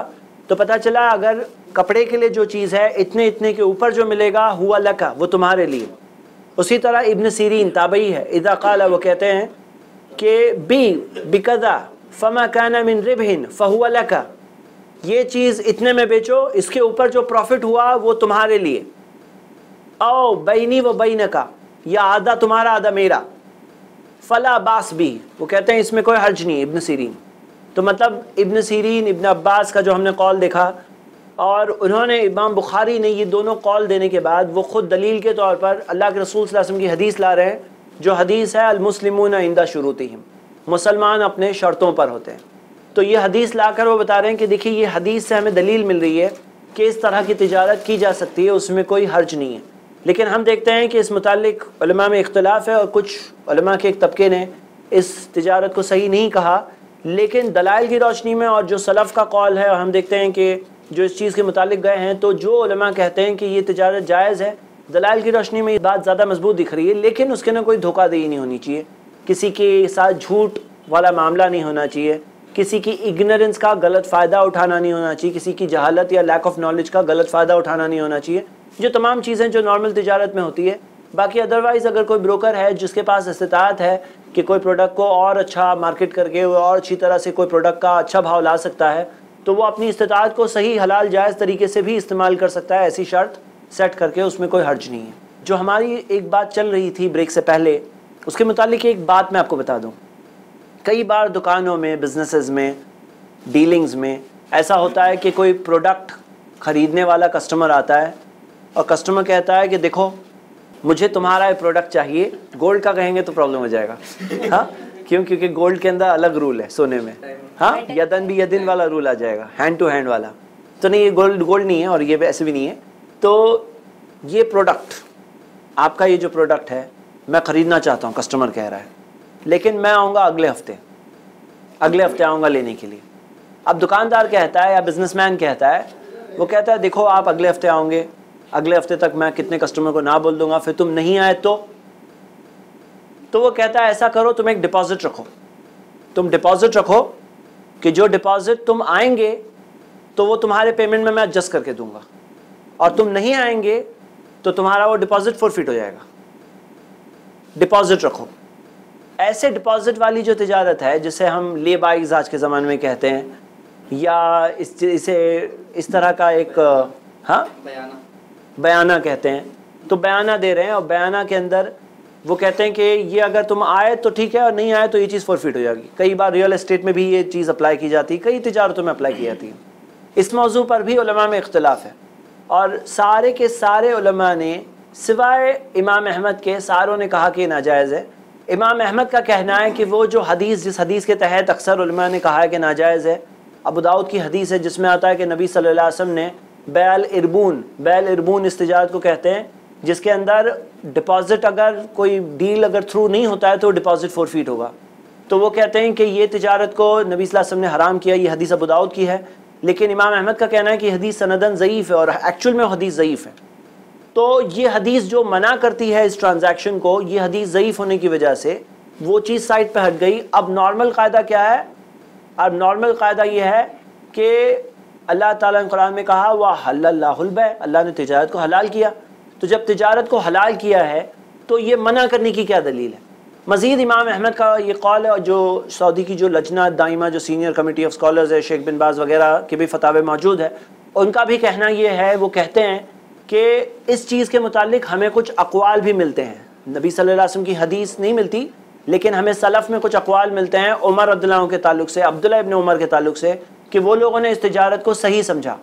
तो पता चला अगर कपड़े के लिए जो चीज़ है इतने इतने के ऊपर जो मिलेगा हुआ लका, वो तुम्हारे लिए। उसी तरह इब्न सीरीन ताबई है, इदा क़ाला, वो कहते हैं कि बी बिकदा फमा काना मिन रिबहिन फहुवा लका, ये चीज़ इतने में बेचो, इसके ऊपर जो प्रॉफिट हुआ वो तुम्हारे लिए। औ बैनी व बैनका, या आधा तुम्हारा आधा मेरा, फला बास भी, वो कहते हैं इसमें कोई हर्ज नहीं है। इब्न सीरीन, तो मतलब इब्न सीरीन, इब्न अब्बास का जो हमने कौल देखा, और उन्होंने इमाम बुखारी ने ये दोनों कौल देने के बाद वो ख़ुद दलील के तौर पर अल्लाह के रसूल सल्लल्लाहु अलैहि वसल्लम की हदीस ला रहे हैं, जो हदीस है अल-मुस्लिमून इंदा शुरूतिहिम, मुसलमान अपने शर्तों पर होते हैं। तो ये हदीस लाकर वो बता रहे हैं कि देखिए ये हदीस से हमें दलील मिल रही है कि इस तरह की तिजारत की जा सकती है, उसमें कोई हर्ज नहीं है। लेकिन हम देखते हैं कि इस मुतालिक उलमा में इख्तलाफ है, और कुछ उलमा के एक तबके ने इस तिजारत को सही नहीं कहा, लेकिन दलाइल की रोशनी में और जो सलफ़ का कौल है, और हम देखते हैं कि जो इस चीज़ के मुतालिक गए हैं, तो जो उलमा कहते हैं कि ये तिजारत जायज़ है, दलाइल की रोशनी में ये बात ज़्यादा मजबूत दिख रही है। लेकिन उसके ना कोई धोखाधड़ी नहीं होनी चाहिए, किसी के साथ झूठ वाला मामला नहीं होना चाहिए, किसी की इग्नोरेंस का गलत फ़ायदा उठाना नहीं होना चाहिए, किसी की जहालत या लैक ऑफ नॉलेज का गलत फ़ायदा उठाना नहीं होना चाहिए, जो तमाम चीज़ें जो नॉर्मल तिजारत में होती है। बाकी अदरवाइज़ अगर कोई ब्रोकर है जिसके पास इस्तिताअत है कि कोई प्रोडक्ट को और अच्छा मार्केट करके और अच्छी तरह से कोई प्रोडक्ट का अच्छा भाव ला सकता है, तो वो अपनी इस्तिताअत को सही हलाल जायज़ तरीके से भी इस्तेमाल कर सकता है, ऐसी शर्त सेट करके, उसमें कोई हर्ज नहीं है। जो हमारी एक बात चल रही थी ब्रेक से पहले, उसके मुतालिक एक बात मैं आपको बता दूँ। कई बार दुकानों में, बिजनेसेस में, डीलिंग्स में ऐसा होता है कि कोई प्रोडक्ट ख़रीदने वाला कस्टमर आता है और कस्टमर कहता है कि देखो मुझे तुम्हारा ये प्रोडक्ट चाहिए, गोल्ड का कहेंगे तो प्रॉब्लम हो जाएगा। हाँ, क्यों? क्योंकि गोल्ड के अंदर अलग रूल है, सोने में हाँ यदन भी यदिन वाला रूल आ जाएगा, हैंड टू हैंड वाला। तो नहीं, ये गोल्ड नहीं है और ये ऐसे भी नहीं है। तो ये प्रोडक्ट, आपका ये जो प्रोडक्ट है मैं ख़रीदना चाहता हूँ, कस्टमर कह रहा है, लेकिन मैं आऊँगा अगले हफ्ते आऊँगा लेने के लिए। अब दुकानदार कहता है या बिजनेसमैन कहता है, वो कहता है देखो आप अगले हफ्ते आओगे, अगले हफ्ते तक मैं कितने कस्टमर को ना बोल दूंगा, फिर तुम नहीं आए तो वो कहता है ऐसा करो, तुम एक डिपॉजिट रखो, तुम डिपॉजिट रखो कि जो डिपॉजिट तुम आएंगे तो वो तुम्हारे पेमेंट में मैं एडजस्ट करके दूंगा, और तुम नहीं आएंगे तो तुम्हारा वो डिपॉजिट फॉरफिट हो जाएगा। डिपॉजिट रखो। ऐसे डिपॉजिट वाली जो तिजारत है, जिसे हम ले बाइज आज के ज़माने में कहते हैं, या इसे इस तरह का एक हाँ बयाना कहते हैं, तो बयाना दे रहे हैं, और बयाना के अंदर वो कहते हैं कि ये अगर तुम आए तो ठीक है और नहीं आए तो ये चीज़ फॉरफिट हो जाएगी। कई बार रियल एस्टेट में भी ये चीज़ अप्लाई की जाती है, कई तिजारतों में अप्लाई की जाती है। इस मौजू पर भी उलमा में इख्तलाफ है। और सारे के सारे उलमा ने सिवाय इमाम अहमद के सारों ने कहा कि नाजायज़ है। इमाम अहमद का कहना है कि वो जो हदीस जिस हदीस के तहत अक्सर उलमा ने कहा है कि नाजायज़ है, अबू दाऊद की हदीस है जिसमें आता है कि नबी सल्लल्लाहु अलैहि वसल्लम ने बैल इरबून इस तिजारत को कहते हैं जिसके अंदर डिपॉजिट, अगर कोई डील अगर थ्रू नहीं होता है तो डिपॉजिट फोरफीट होगा। तो वो कहते हैं कि ये तिजारत को नबी सल्लल्लाहु अलैहि वसल्लम ने हराम किया। ये हदीस अबू दाऊद की है, लेकिन इमाम अहमद का कहना है कि हदीस सनदन ज़ईफ़ है और एक्चुअल में हदीस ज़ईफ़ है। तो ये हदीस जो मना करती है इस ट्रांजैक्शन को, ये हदीस ज़ईफ़ होने की वजह से वो चीज़ साइड पे हट गई। अब नॉर्मल कायदा क्या है? अब नॉर्मल कायदा ये है कि अल्लाह ताला ने कुरान में कहा वह हल्लल्लाहुल बै, अल्लाह ने तिजारत को हलाल किया। तो जब तिजारत को हलाल किया है तो ये मना करने की क्या दलील है? मज़ीद इमाम अहमद का ये कौल है, जो सऊदी की जो लजना दाइमा जो सीनियर कमेटी ऑफ स्कॉलर्स है, शेख बिन बाज वगैरह के भी फतावे मौजूद है, उनका भी कहना ये है, वो कहते हैं कि इस चीज़ के मुतालिक हमें कुछ अक़वाल भी मिलते हैं। नबी सल्लल्लाहु अलैहि वसल्लम की हदीस नहीं मिलती, लेकिन हमें सलफ़ में कुछ अक़वाल मिलते हैं उमर रज़ियल्लाहु के ताल्लुक़ से, अब्दुल्लाह इब्न उमर के ताल्लुक़ से, कि वो लोगों ने इस तिजारत को सही समझा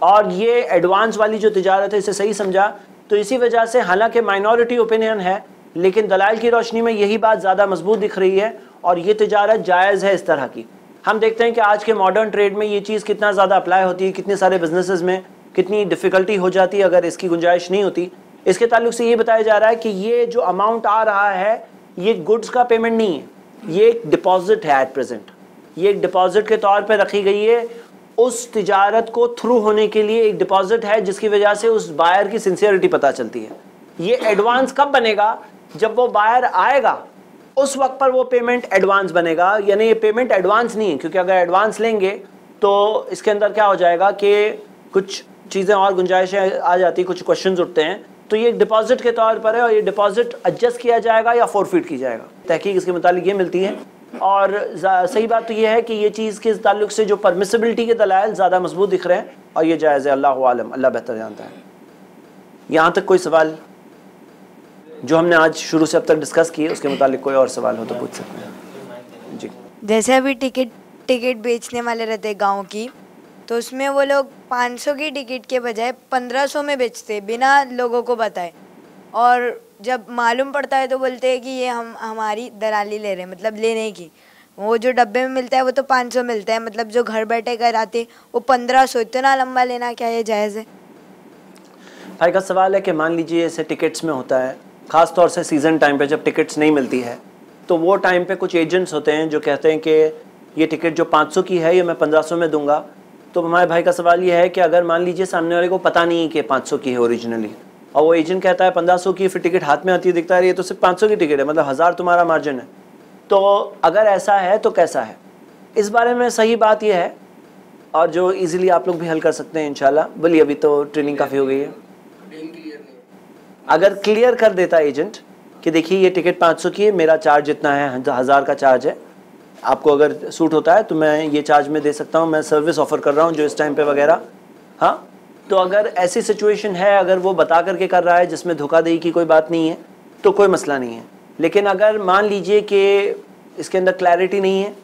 और ये एडवांस वाली जो तिजारत है इसे सही समझा। तो इसी वजह से हालांकि माइनॉरिटी ओपिनियन है, लेकिन दलाइल की रोशनी में यही बात ज़्यादा मजबूत दिख रही है और ये तिजारत जायज़ है इस तरह की। हम देखते हैं कि आज के मॉडर्न ट्रेड में ये चीज़ कितना ज़्यादा अप्लाई होती है, कितने सारे बिजनेसेस में कितनी डिफ़िकल्टी हो जाती है अगर इसकी गुंजाइश नहीं होती। इसके ताल्लुक़ से ये बताया जा रहा है कि ये जो अमाउंट आ रहा है ये गुड्स का पेमेंट नहीं है, ये एक डिपॉजिट है। एट प्रेजेंट ये एक डिपॉजिट के तौर पर रखी गई है, उस तिजारत को थ्रू होने के लिए एक डिपॉजिट है जिसकी वजह से उस बायर की सिंसियरिटी पता चलती है। ये एडवांस कब बनेगा? जब वो बायर आएगा उस वक्त पर वो पेमेंट एडवांस बनेगा। यानी ये पेमेंट एडवांस नहीं है, क्योंकि अगर एडवांस लेंगे तो इसके अंदर क्या हो जाएगा कि कुछ चीज़ें और गुंजाइशें आ जाती, कुछ क्वेश्चंस उठते हैं। तो ये डिपॉजिट के तौर पर है और ये डिपॉजिट एडजस्ट किया जाएगा या फोरफिट की जाएगा। तहकीक इसके मुतालिक ये मिलती है और सही बात तो ये है कि ये चीज़ के ताल्लुक से जो परमिसिबिलिटी के दलाइल ज़्यादा मजबूत दिख रहे हैं और ये जायज़ है। अल्लाहु आलम, अल्लाह बेहतर जानता है। यहाँ तक कोई सवाल जो हमने आज शुरू से अब तक डिस्कस किए उसके मुतालिक कोई और सवाल हो तो पूछ सकते हैं जी। जैसे अभी टिकट बेचने वाले रहते हैं गाँव की, तो उसमें वो लोग 500 की टिकट के बजाय 1500 में बेचते बिना लोगों को बताए, और जब मालूम पड़ता है तो बोलते हैं कि ये हम हमारी दलाली ले रहे हैं, मतलब लेने की। वो जो डब्बे में मिलता है वो तो 500 मिलता है, मतलब जो घर बैठे कराते वो 1500। इतना लंबा लेना क्या ये जायज़ है? भाई का सवाल है कि मान लीजिए ऐसे टिकट्स में होता है, ख़ास तौर से सीज़न टाइम पे जब टिकट्स नहीं मिलती है, तो वो टाइम पे कुछ एजेंट्स होते हैं जो कहते हैं कि ये टिकट जो 500 की है ये मैं 1500 में दूंगा। तो हमारे भाई का सवाल ये है कि अगर मान लीजिए सामने वाले को पता नहीं है कि 500 की है ओरिजिनली, और वो एजेंट कहता है 1500 की, फिर टिकट हाथ में आती है दिखता है ये तो सिर्फ 500 की टिकट है, मतलब 1000 तुम्हारा मार्जिन है। तो अगर ऐसा है तो कैसा है? इस बारे में सही बात यह है और जो इजीली आप लोग भी हल कर सकते हैं इंशाल्लाह। बोलिए, अभी तो ट्रेनिंग काफ़ी हो गई है। अगर क्लियर कर देता एजेंट कि देखिए ये टिकट 500 की है, मेरा चार्ज इतना है, 1000 का चार्ज है, आपको अगर सूट होता है तो मैं ये चार्ज में दे सकता हूँ, मैं सर्विस ऑफर कर रहा हूँ जो इस टाइम पे वगैरह। हाँ, तो अगर ऐसी सिचुएशन है, अगर वो बता करके कर रहा है जिसमें धोखाधड़ी की कोई बात नहीं है तो कोई मसला नहीं है। लेकिन अगर मान लीजिए कि इसके अंदर क्लैरिटी नहीं है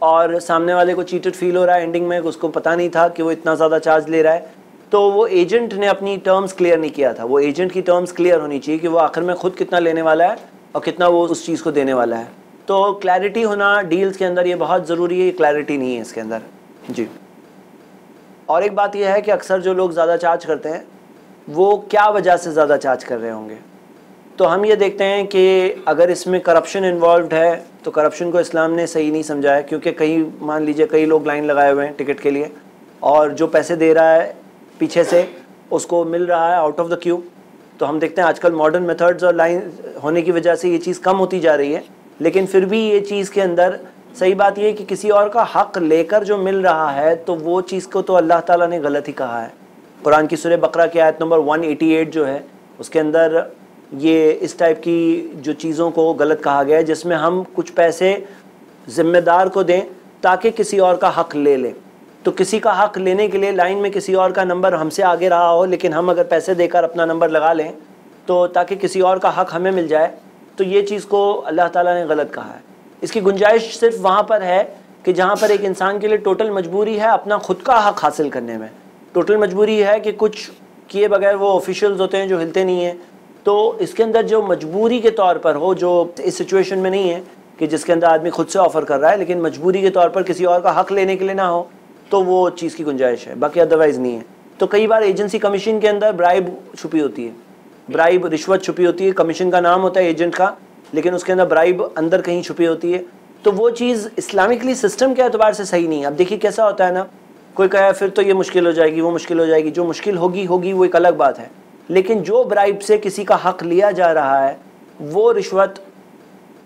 और सामने वाले को चीटेड फील हो रहा है, एंडिंग में उसको पता नहीं था कि वो इतना ज़्यादा चार्ज ले रहा है, तो वो एजेंट ने अपनी टर्म्स क्लियर नहीं किया था। वो एजेंट की टर्म्स क्लियर होनी चाहिए कि वो आखिर में खुद कितना लेने वाला है और कितना वो उस चीज़ को देने वाला है। तो क्लैरिटी होना डील्स के अंदर ये बहुत ज़रूरी है, ये क्लैरिटी नहीं है इसके अंदर जी। और एक बात यह है कि अक्सर जो लोग ज़्यादा चार्ज करते हैं वो क्या वजह से ज़्यादा चार्ज कर रहे होंगे। तो हम ये देखते हैं कि अगर इसमें करप्शन इन्वॉल्व है तो करप्शन को इस्लाम ने सही नहीं समझा है, क्योंकि कई मान लीजिए कई लोग लाइन लगाए हुए हैं टिकट के लिए और जो पैसे दे रहा है पीछे से उसको मिल रहा है आउट ऑफ द क्यू। तो हम देखते हैं आजकल मॉडर्न मेथड्स और लाइन होने की वजह से ये चीज़ कम होती जा रही है, लेकिन फिर भी ये चीज़ के अंदर सही बात ये है कि किसी और का हक़ लेकर जो मिल रहा है तो वो चीज़ को तो अल्लाह ताला ने गलत ही कहा है। कुरान की सूरह बकरा की आयत नंबर 188 जो है उसके अंदर ये इस टाइप की जो चीज़ों को गलत कहा गया है, जिसमें हम कुछ पैसे ज़िम्मेदार को दें ताकि किसी और का हक़ ले लें। तो किसी का हक़ लेने के लिए लाइन में किसी और का नंबर हमसे आगे रहा हो, लेकिन हम अगर पैसे देकर अपना नंबर लगा लें तो ताकि किसी और का हक़ हमें मिल जाए, तो ये चीज़ को अल्लाह ताला ने गलत कहा है। इसकी गुंजाइश सिर्फ वहाँ पर है कि जहाँ पर एक इंसान के लिए टोटल मजबूरी है अपना खुद का हक़ हासिल करने में, टोटल मजबूरी है कि कुछ किए बगैर वो ऑफिशियल्स होते हैं जो हिलते नहीं हैं। तो इसके अंदर जो मजबूरी के तौर पर हो, जो इस सिचुएशन में नहीं है कि जिसके अंदर आदमी खुद से ऑफ़र कर रहा है, लेकिन मजबूरी के तौर पर किसी और का हक लेने के लिए ना हो, तो वो चीज़ की गुंजाइश है, बाकी अदरवाइज़ नहीं है। तो कई बार एजेंसी कमीशन के अंदर ब्राइब छुपी होती है, ब्राइब रिश्वत छुपी होती है। कमीशन का नाम होता है एजेंट का, लेकिन उसके अंदर ब्राइब अंदर कहीं छुपी होती है। तो वो चीज़ इस्लामिकली सिस्टम के एतबार से सही नहीं है। अब देखिए कैसा होता है ना, कोई कहे फिर तो ये मुश्किल हो जाएगी, वो मुश्किल हो जाएगी। जो मुश्किल होगी वो एक अलग बात है, लेकिन जो ब्राइब से किसी का हक लिया जा रहा है वो रिश्वत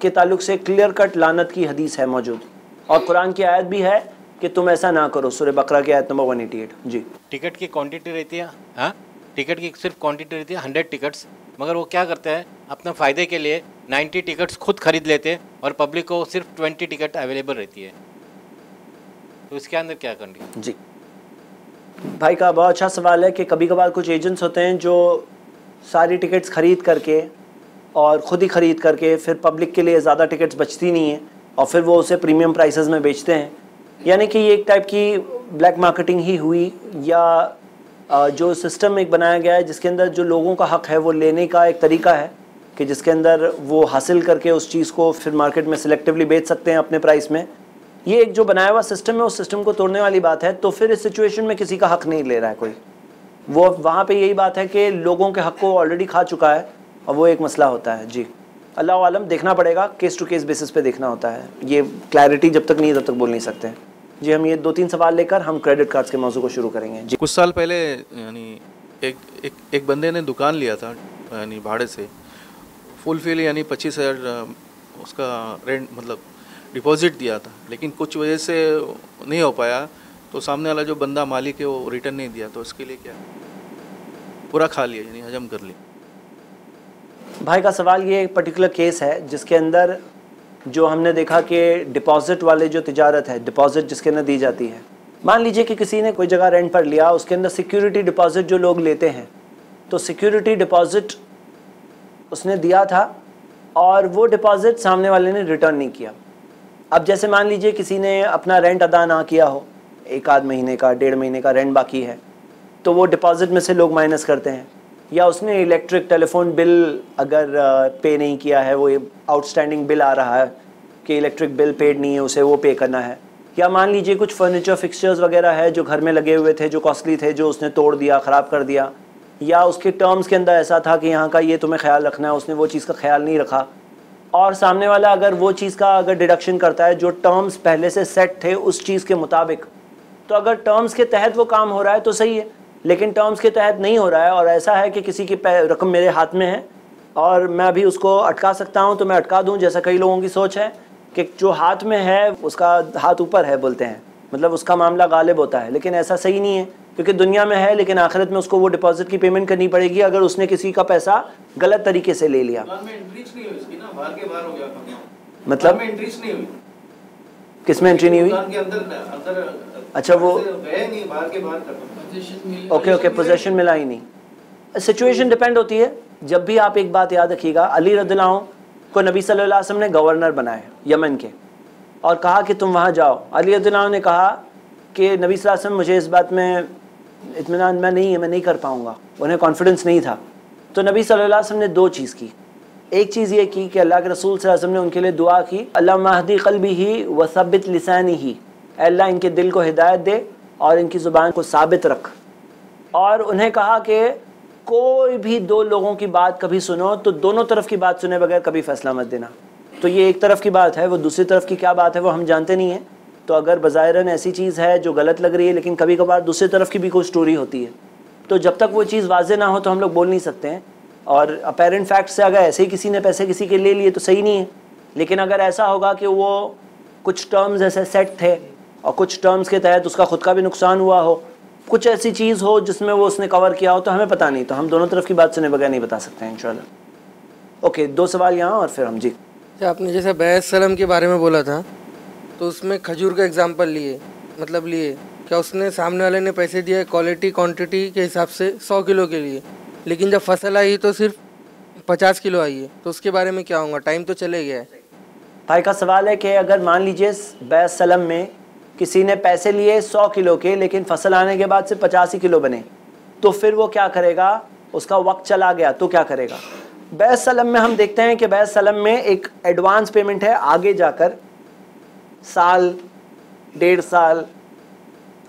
के ताल्लुक से क्लियर कट लानत की हदीस है मौजूद, और कुरान की आयत भी है कि तुम ऐसा ना करो, सूरह बकरा की आयत नंबर 188। जी, टिकट की क्वांटिटी रहती है, हाँ टिकट की सिर्फ क्वांटिटी रहती है 100 टिकट्स, मगर वो क्या करते हैं अपना फ़ायदे के लिए 90 टिकट्स खुद खरीद लेते हैं और पब्लिक को सिर्फ 20 टिकट अवेलेबल रहती है। तो इसके अंदर क्या करनी? जी भाई का बहुत अच्छा सवाल है कि कभी कभार कुछ एजेंट्स होते हैं जो सारी टिकट्स ख़रीद करके और ख़ुद ही ख़रीद करके फिर पब्लिक के लिए ज़्यादा टिकट्स बचती नहीं हैं और फिर वो उसे प्रीमियम प्राइसेस में बेचते हैं। यानी कि ये एक टाइप की ब्लैक मार्केटिंग ही हुई, या जो सिस्टम एक बनाया गया है जिसके अंदर जो लोगों का हक़ है वो लेने का एक तरीका है कि जिसके अंदर वो हासिल करके उस चीज़ को फिर मार्केट में सिलेक्टिवली बेच सकते हैं अपने प्राइस में। ये एक जो बनाया हुआ सिस्टम है उस सिस्टम को तोड़ने वाली बात है। तो फिर इस सिचुएशन में किसी का हक़ नहीं ले रहा है कोई, वो वहाँ पे यही बात है कि लोगों के हक़ को ऑलरेडी खा चुका है और वो एक मसला होता है। जी, अल्लाह आलम, देखना पड़ेगा, केस टू केस बेसिस पे देखना होता है। ये क्लैरिटी जब तक नहीं है तब तक बोल नहीं सकते। जी, हम ये 2-3 सवाल लेकर हम क्रेडिट कार्ड्स के मौजू को शुरू करेंगे। जी, कुछ साल पहले यानी एक बंदे ने दुकान लिया था यानी भाड़े से, फुल यानी 25,000 उसका रेंट मतलब डिपॉजिट दिया था, लेकिन कुछ वजह से नहीं हो पाया, तो सामने वाला जो बंदा मालिक है वो रिटर्न नहीं दिया, तो उसके लिए क्या? पूरा खा लिया यानी हजम कर लिया। भाई का सवाल ये एक पर्टिकुलर केस है जिसके अंदर जो हमने देखा कि डिपॉजिट वाले जो तिजारत है, डिपॉजिट जिसके अंदर दी जाती है, मान लीजिए कि किसी ने कोई जगह रेंट पर लिया, उसके अंदर सिक्योरिटी डिपॉजिट जो लोग लेते हैं, तो सिक्योरिटी डिपॉजिट उसने दिया था और वो डिपॉजिट सामने वाले ने रिटर्न नहीं किया। अब जैसे मान लीजिए किसी ने अपना रेंट अदा ना किया हो, 1-आध महीने का 1.5 महीने का रेंट बाकी है, तो वो डिपॉजिट में से लोग माइनस करते हैं। या उसने इलेक्ट्रिक टेलीफोन बिल अगर पे नहीं किया है, वो आउटस्टैंडिंग बिल आ रहा है कि इलेक्ट्रिक बिल पेड नहीं है, उसे वो पे करना है। या मान लीजिए कुछ फर्नीचर फिक्सचर्स वगैरह है जो घर में लगे हुए थे, जो कॉस्टली थे, जो उसने तोड़ दिया, ख़राब कर दिया, या उसके टर्म्स के अंदर ऐसा था कि यहाँ का ये तुम्हें ख्याल रखना है, उसने वो चीज़ का ख्याल नहीं रखा, और सामने वाला अगर वो चीज़ का अगर डिडक्शन करता है जो टर्म्स पहले से सेट थे उस चीज़ के मुताबिक, तो अगर टर्म्स के तहत वो काम हो रहा है तो सही है, लेकिन टर्म्स के तहत नहीं हो रहा है और ऐसा है कि किसी की रकम मेरे हाथ में है और मैं अभी उसको अटका सकता हूँ तो मैं अटका दूँ, जैसा कई लोगों की सोच है कि जो हाथ में है उसका हाथ ऊपर है, बोलते हैं, मतलब उसका मामला गालिब होता है, लेकिन ऐसा सही नहीं है, क्योंकि दुनिया में है लेकिन आखिरत में उसको वो डिपॉजिट की पेमेंट करनी पड़ेगी अगर उसने किसी का पैसा गलत तरीके से ले लिया। मतलब किस में एंट्री नहीं हुई? अच्छा, वो ओके, पोजेशन मिला ही नहीं। सिचुएशन डिपेंड होती है। जब भी आप एक बात याद रखिएगा, अली रज़ियल्लाहु अन्हु को नबी सल्लल्लाहु अलैहि वसल्लम ने गवर्नर बनाया यमन के और कहा कि तुम वहाँ जाओ। अली रज़ियल्लाहु अन्हु ने कहा कि नबी सल्लल्लाहु अलैहि वसल्लम मुझे इस बात में इत्मीनान मैं नहीं कर पाऊँगा, उन्हें कॉन्फिडेंस नहीं था। तो नबी सल्लल्लाहु अलैहि वसल्लम ने 2 चीज़ की। एक चीज़ ये की कि अल्लाह के रसूल सल्लल्लाहु अलैहि वसल्लम ने उनके लिए दुआ की, अल्लाहुम्मा हदी क़ल्बिही व सब्बित लिसानिही, अल्लाह इनके दिल को हिदायत दे और इनकी ज़ुबान को साबित रख। और उन्हें कहा कि कोई भी 2 लोगों की बात कभी सुनो तो दोनों तरफ की बात सुने बगैर कभी फैसला मत देना। तो ये एक तरफ की बात है, वो दूसरी तरफ की क्या बात है वो हम जानते नहीं हैं। तो अगर बज़ाहिरन ऐसी चीज़ है जो गलत लग रही है, लेकिन कभी कभार दूसरी तरफ की भी कोई स्टोरी होती है, तो जब तक वो चीज़ वाज़े ना हो तो हम लोग बोल नहीं सकते हैं। और अपेरेंट फैक्ट से अगर ऐसे ही किसी ने पैसे किसी के ले लिए तो सही नहीं है, लेकिन अगर ऐसा होगा कि वो कुछ टर्म्स ऐसे सेट थे और कुछ टर्म्स के तहत उसका खुद का भी नुकसान हुआ हो, कुछ ऐसी चीज़ हो जिसमें वो उसने कवर किया हो, तो हमें पता नहीं, तो हम दोनों तरफ की बात सुने बगैर नहीं बता सकते हैं इंशाल्लाह। ओके, 2 सवाल यहाँ और फिर हम। जी, आपने जैसे बैस सलम के बारे में बोला था, तो उसमें खजूर का एग्जांपल लिए क्या उसने सामने वाले ने पैसे दिए क्वालिटी क्वांटिटी के हिसाब से 100 किलो के लिए, लेकिन जब फसल आई तो सिर्फ 50 किलो आई है, तो उसके बारे में क्या होगा? टाइम तो चले गया है। भाई का सवाल है कि अगर मान लीजिए बैस सलम में किसी ने पैसे लिए 100 किलो के, लेकिन फसल आने के बाद से 85 किलो बने, तो फिर वो क्या करेगा, उसका वक्त चला गया तो क्या करेगा। बैत सलम में हम देखते हैं कि बैत सलम में एक एडवांस पेमेंट है, आगे जाकर साल 1.5 साल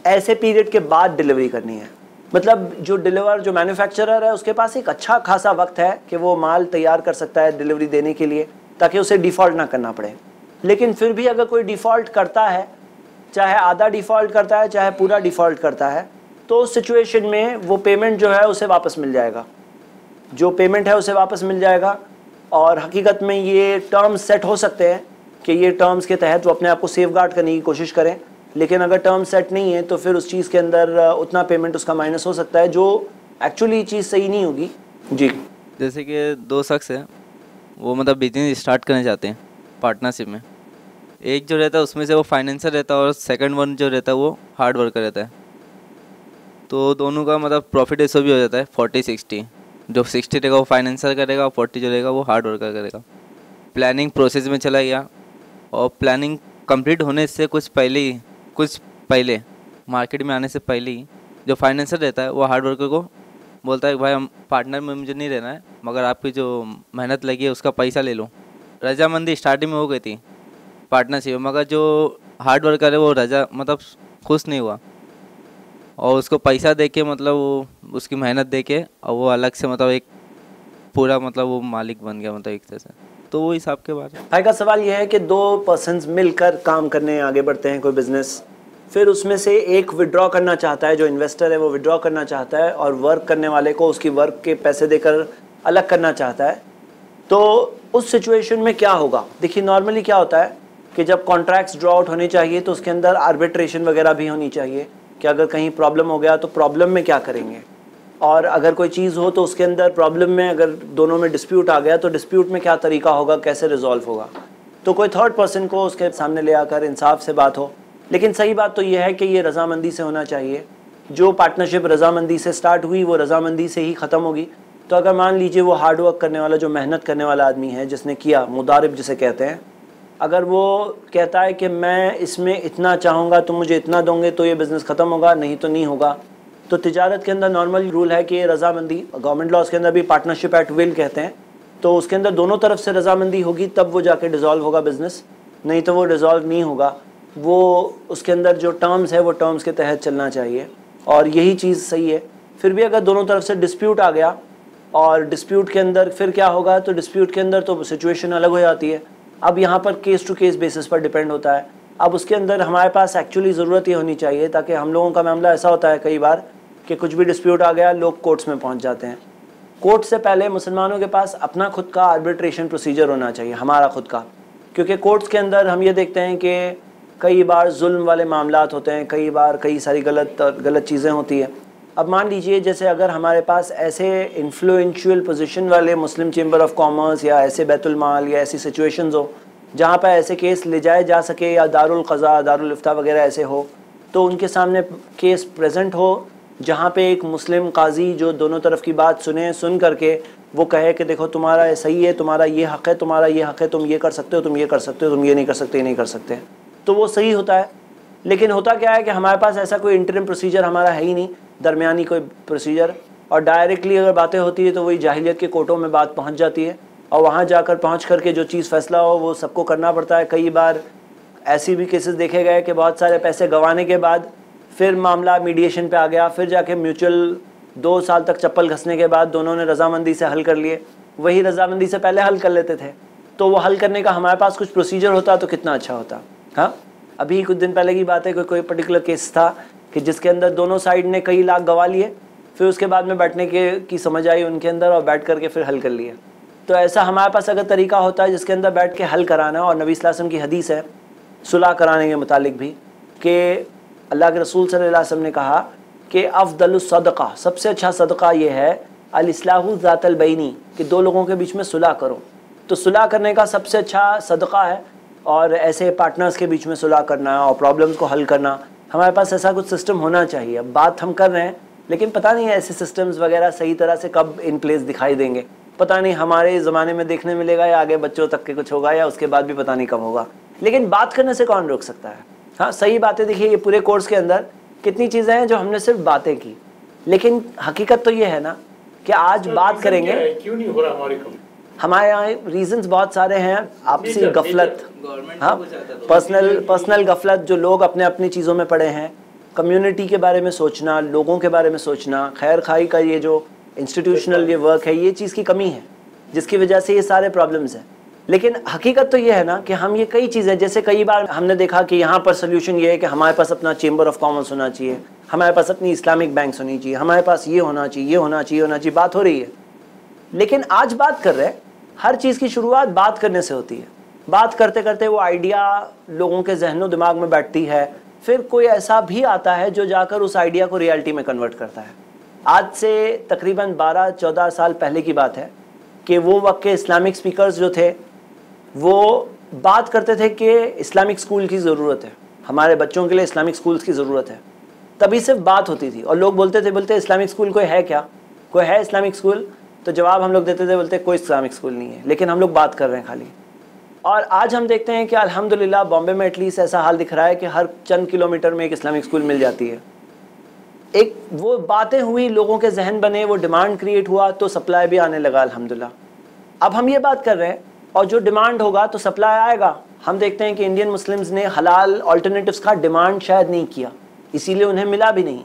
ऐसे पीरियड के बाद डिलीवरी करनी है। मतलब जो मैन्युफैक्चरर है उसके पास एक अच्छा खासा वक्त है कि वो माल तैयार कर सकता है डिलीवरी देने के लिए, ताकि उसे डिफ़ॉल्ट ना करना पड़े। लेकिन फिर भी अगर कोई डिफ़ॉल्ट करता है, चाहे आधा डिफ़ॉल्ट करता है चाहे पूरा डिफ़ॉल्ट करता है, तो उस सिचुएशन में वो पेमेंट जो है उसे वापस मिल जाएगा, जो पेमेंट है उसे वापस मिल जाएगा। और हकीकत में ये टर्म्स सेट हो सकते हैं कि ये टर्म्स के तहत वो अपने आप को सेफगार्ड करने की कोशिश करें, लेकिन अगर टर्म सेट नहीं है तो फिर उस चीज़ के अंदर उतना पेमेंट उसका माइनस हो सकता है जो एक्चुअली चीज़ सही नहीं होगी। जी, जैसे कि 2 शख्स हैं, वो मतलब बिजनेस स्टार्ट करना चाहते हैं पार्टनरशिप में। एक जो रहता है उसमें से वो फाइनेंसर रहता है और सेकंड वन जो रहता है वो हार्ड वर्कर रहता है। तो दोनों का मतलब प्रॉफिट रेशो भी हो जाता है 40-60। जो 60 रहेगा वो फाइनेंसर करेगा और 40 जो रहेगा वो हार्ड वर्कर करेगा। प्लानिंग प्रोसेस में चला गया और प्लानिंग कंप्लीट होने से कुछ पहले मार्केट में आने से पहले ही जो फाइनेंसर रहता है वो हार्ड वर्कर को बोलता है कि भाई हम पार्टनर में मुझे नहीं रहना है, मगर आपकी जो मेहनत लगी है उसका पैसा ले लो। रजामंदी स्टार्टिंग में हो गई थी पार्टनरशिप, मगर जो हार्ड वर्कर है वो मतलब खुश नहीं हुआ और उसको पैसा दे के मतलब वो उसकी मेहनत दे के और वो अलग से मतलब एक पूरा मतलब वो मालिक बन गया मतलब एक तरह से। तो वो हिसाब के बारे में भाई का सवाल यह है कि 2 पर्सन्स मिलकर काम करने आगे बढ़ते हैं कोई बिजनेस, फिर उसमें से एक विड्रॉ करना चाहता है, जो इन्वेस्टर है वो विड्रॉ करना चाहता है और वर्क करने वाले को उसकी वर्क के पैसे देकर अलग करना चाहता है। तो उस सिचुएशन में क्या होगा? देखिए नॉर्मली क्या होता है कि जब कॉन्ट्रैक्ट्स ड्रॉ आउट होनी चाहिए तो उसके अंदर आर्बिट्रेशन वगैरह भी होनी चाहिए कि अगर कहीं प्रॉब्लम हो गया तो प्रॉब्लम में क्या करेंगे, और अगर कोई चीज़ हो तो उसके अंदर प्रॉब्लम में अगर दोनों में डिस्प्यूट आ गया तो डिस्प्यूट में क्या तरीका होगा, कैसे रिजॉल्व होगा। तो कोई थर्ड पर्सन को उसके सामने ले आकर इंसाफ से बात हो। लेकिन सही बात तो यह है कि ये रजामंदी से होना चाहिए। जो पार्टनरशिप रजामंदी से स्टार्ट हुई वो रजामंदी से ही ख़त्म होगी। तो अगर मान लीजिए वो हार्ड वर्क करने वाला, जो मेहनत करने वाला आदमी है, जिसने किया, मुदारिब जिसे कहते हैं, अगर वो कहता है कि मैं इसमें इतना चाहूँगा तो मुझे इतना दोगे तो ये बिज़नेस ख़त्म होगा, नहीं तो नहीं होगा। तो तिजारत के अंदर नॉर्मल रूल है कि ये रजामंदी, गवर्नमेंट लॉज के अंदर भी पार्टनरशिप एट विल कहते हैं, तो उसके अंदर दोनों तरफ से रजामंदी होगी तब वो जाके डिज़ोल्व होगा बिज़नेस, नहीं तो वो डिज़ोल्व नहीं होगा। वो उसके अंदर जो टर्म्स है वो टर्म्स के तहत चलना चाहिए और यही चीज़ सही है। फिर भी अगर दोनों तरफ से डिस्प्यूट आ गया और डिस्प्यूट के अंदर फिर क्या होगा, तो डिस्प्यूट के अंदर तो सिचुएशन अलग हो जाती है। अब यहाँ पर केस टू केस बेसिस पर डिपेंड होता है। अब उसके अंदर हमारे पास एक्चुअली ज़रूरत ये होनी चाहिए, ताकि हम लोगों का मामला ऐसा होता है कई बार कि कुछ भी डिस्प्यूट आ गया, लोग कोर्ट्स में पहुँच जाते हैं। कोर्ट से पहले मुसलमानों के पास अपना खुद का आर्बिट्रेशन प्रोसीजर होना चाहिए, हमारा खुद का, क्योंकि कोर्ट्स के अंदर हम ये देखते हैं कि कई बार जुल्म वाले मामलात होते हैं, कई बार कई सारी गलत चीज़ें होती हैं। अब मान लीजिए जैसे अगर हमारे पास ऐसे इन्फ्लुएंशियल पोजीशन वाले मुस्लिम चेंबर ऑफ कॉमर्स या ऐसे बैतुल माल या ऐसी सिचुएशंस हो जहाँ पर ऐसे केस ले जाए जा सके, या दारुल क़ज़ा, दारुल इफ्ता वगैरह ऐसे हो, तो उनके सामने केस प्रेजेंट हो जहाँ पे एक मुस्लिम काजी जो दोनों तरफ की बात सुन करके वो कहे कि देखो तुम्हारा सही है, तुम्हारा ये हक़ है, तुम्हारा ये हक़ है, तुम ये कर सकते हो, तुम ये कर सकते हो, तुम ये नहीं कर सकते, नहीं कर सकते, तो वो सही होता है। लेकिन होता क्या है कि हमारे पास ऐसा कोई इंटरिम प्रोसीजर हमारा है ही नहीं, दरमियानी कोई प्रोसीजर, और डायरेक्टली अगर बातें होती है तो वही जाहिलियत के कोर्टों में बात पहुंच जाती है और वहां जाकर पहुंच करके जो चीज़ फैसला हो वो सबको करना पड़ता है। कई बार ऐसी भी केसेस देखे गए कि बहुत सारे पैसे गंवाने के बाद फिर मामला मीडिएशन पे आ गया, फिर जाके म्यूचुअल 2 साल तक चप्पल घसने के बाद दोनों ने रजामंदी से हल कर लिए। वही रजामंदी से पहले हल कर लेते थे, तो वो हल करने का हमारे पास कुछ प्रोसीजर होता तो कितना अच्छा होता। हाँ, अभी कुछ दिन पहले की बात है, कोई पर्टिकुलर केस था कि जिसके अंदर दोनों साइड ने कई लाख गंवा लिए, फिर उसके बाद में बैठने की समझ आई उनके अंदर और बैठ करके फिर हल कर लिए। तो ऐसा हमारे पास अगर तरीका होता है जिसके अंदर बैठ के हल कराना, और नबी सल्लल्लाहु अलैहि वसल्लम की हदीस है सुलह कराने के मुतालिक भी कि अल्लाह के रसूल सल्लल्लाहु अलैहि वसल्लम ने कहा कि अफ़दलुस सदक़ा, सबसे अच्छा सदक़ा ये है अल इस्लाहु ज़ातल बैनी, कि 2 लोगों के बीच में सुलह करो। तो सुलह करने का सबसे अच्छा सदक़ा है, और ऐसे पार्टनर्स के बीच में सुलह करना और प्रॉब्लम्स को हल करना, हमारे पास ऐसा कुछ सिस्टम होना चाहिए। अब बात हम कर रहे हैं, लेकिन पता नहीं ऐसे सिस्टम्स वगैरह सही तरह से कब इन प्लेस दिखाई देंगे, पता नहीं हमारे ज़माने में देखने मिलेगा या आगे बच्चों तक के कुछ होगा, या उसके बाद भी पता नहीं कब होगा। लेकिन बात करने से कौन रोक सकता है? हाँ, सही बात है। देखिए ये पूरे कोर्स के अंदर कितनी चीज़ें हैं जो हमने सिर्फ बातें की, लेकिन हकीकत तो ये है ना कि आज बात करेंगे, क्यों नहीं हो रहा हमारे कम? हमारे यहाँ रीजंस बहुत सारे हैं, आपसी गफलत, हाँ, पर्सनल गफलत, जो लोग अपने अपनी चीज़ों में पड़े हैं, कम्युनिटी के बारे में सोचना, लोगों के बारे में सोचना, खैर खाई का ये जो इंस्टीट्यूशनल ये वर्क है, ये चीज़ की कमी है जिसकी वजह से ये सारे प्रॉब्लम्स हैं। लेकिन हकीकत तो ये है ना कि हम ये कई चीज़ें, जैसे कई बार हमने देखा कि यहाँ पर सोल्यूशन ये है कि हमारे पास अपना चेंबर ऑफ कॉमर्स होना चाहिए, हमारे पास अपनी इस्लामिक बैंक्स होनी चाहिए, हमारे पास ये होना चाहिए, ये होना चाहिए, होना चाहिए, बात हो रही है। लेकिन आज बात कर रहे हैं, हर चीज़ की शुरुआत बात करने से होती है। बात करते करते वो आइडिया लोगों के जहनों दिमाग में बैठती है, फिर कोई ऐसा भी आता है जो जाकर उस आइडिया को रियलिटी में कन्वर्ट करता है। आज से तकरीबन 12-14 साल पहले की बात है कि वो वक्त के इस्लामिक स्पीकर्स जो थे वो बात करते थे कि इस्लामिक स्कूल की ज़रूरत है, हमारे बच्चों के लिए इस्लामिक स्कूल्स की ज़रूरत है। तभी सिर्फ बात होती थी और लोग बोलते इस्लामिक स्कूल कोई है क्या, कोई है इस्लामिक स्कूल? तो जवाब हम लोग देते थे, बोलते कोई इस्लामिक स्कूल नहीं है, लेकिन हम लोग बात कर रहे हैं खाली। और आज हम देखते हैं कि अल्हम्दुलिल्लाह बॉम्बे में एटलीस्ट ऐसा हाल दिख रहा है कि हर चंद किलोमीटर में एक इस्लामिक स्कूल मिल जाती है। एक वो बातें हुई, लोगों के जहन बने, वो डिमांड क्रिएट हुआ तो सप्लाई भी आने लगा अल्हम्दुलिल्लाह। अब हम ये बात कर रहे हैं और जो डिमांड होगा तो सप्लाई आएगा। हम देखते हैं कि इंडियन मुस्लिम्स ने हलाल अल्टरनेटिव्स का डिमांड शायद नहीं किया, इसीलिए उन्हें मिला भी नहीं।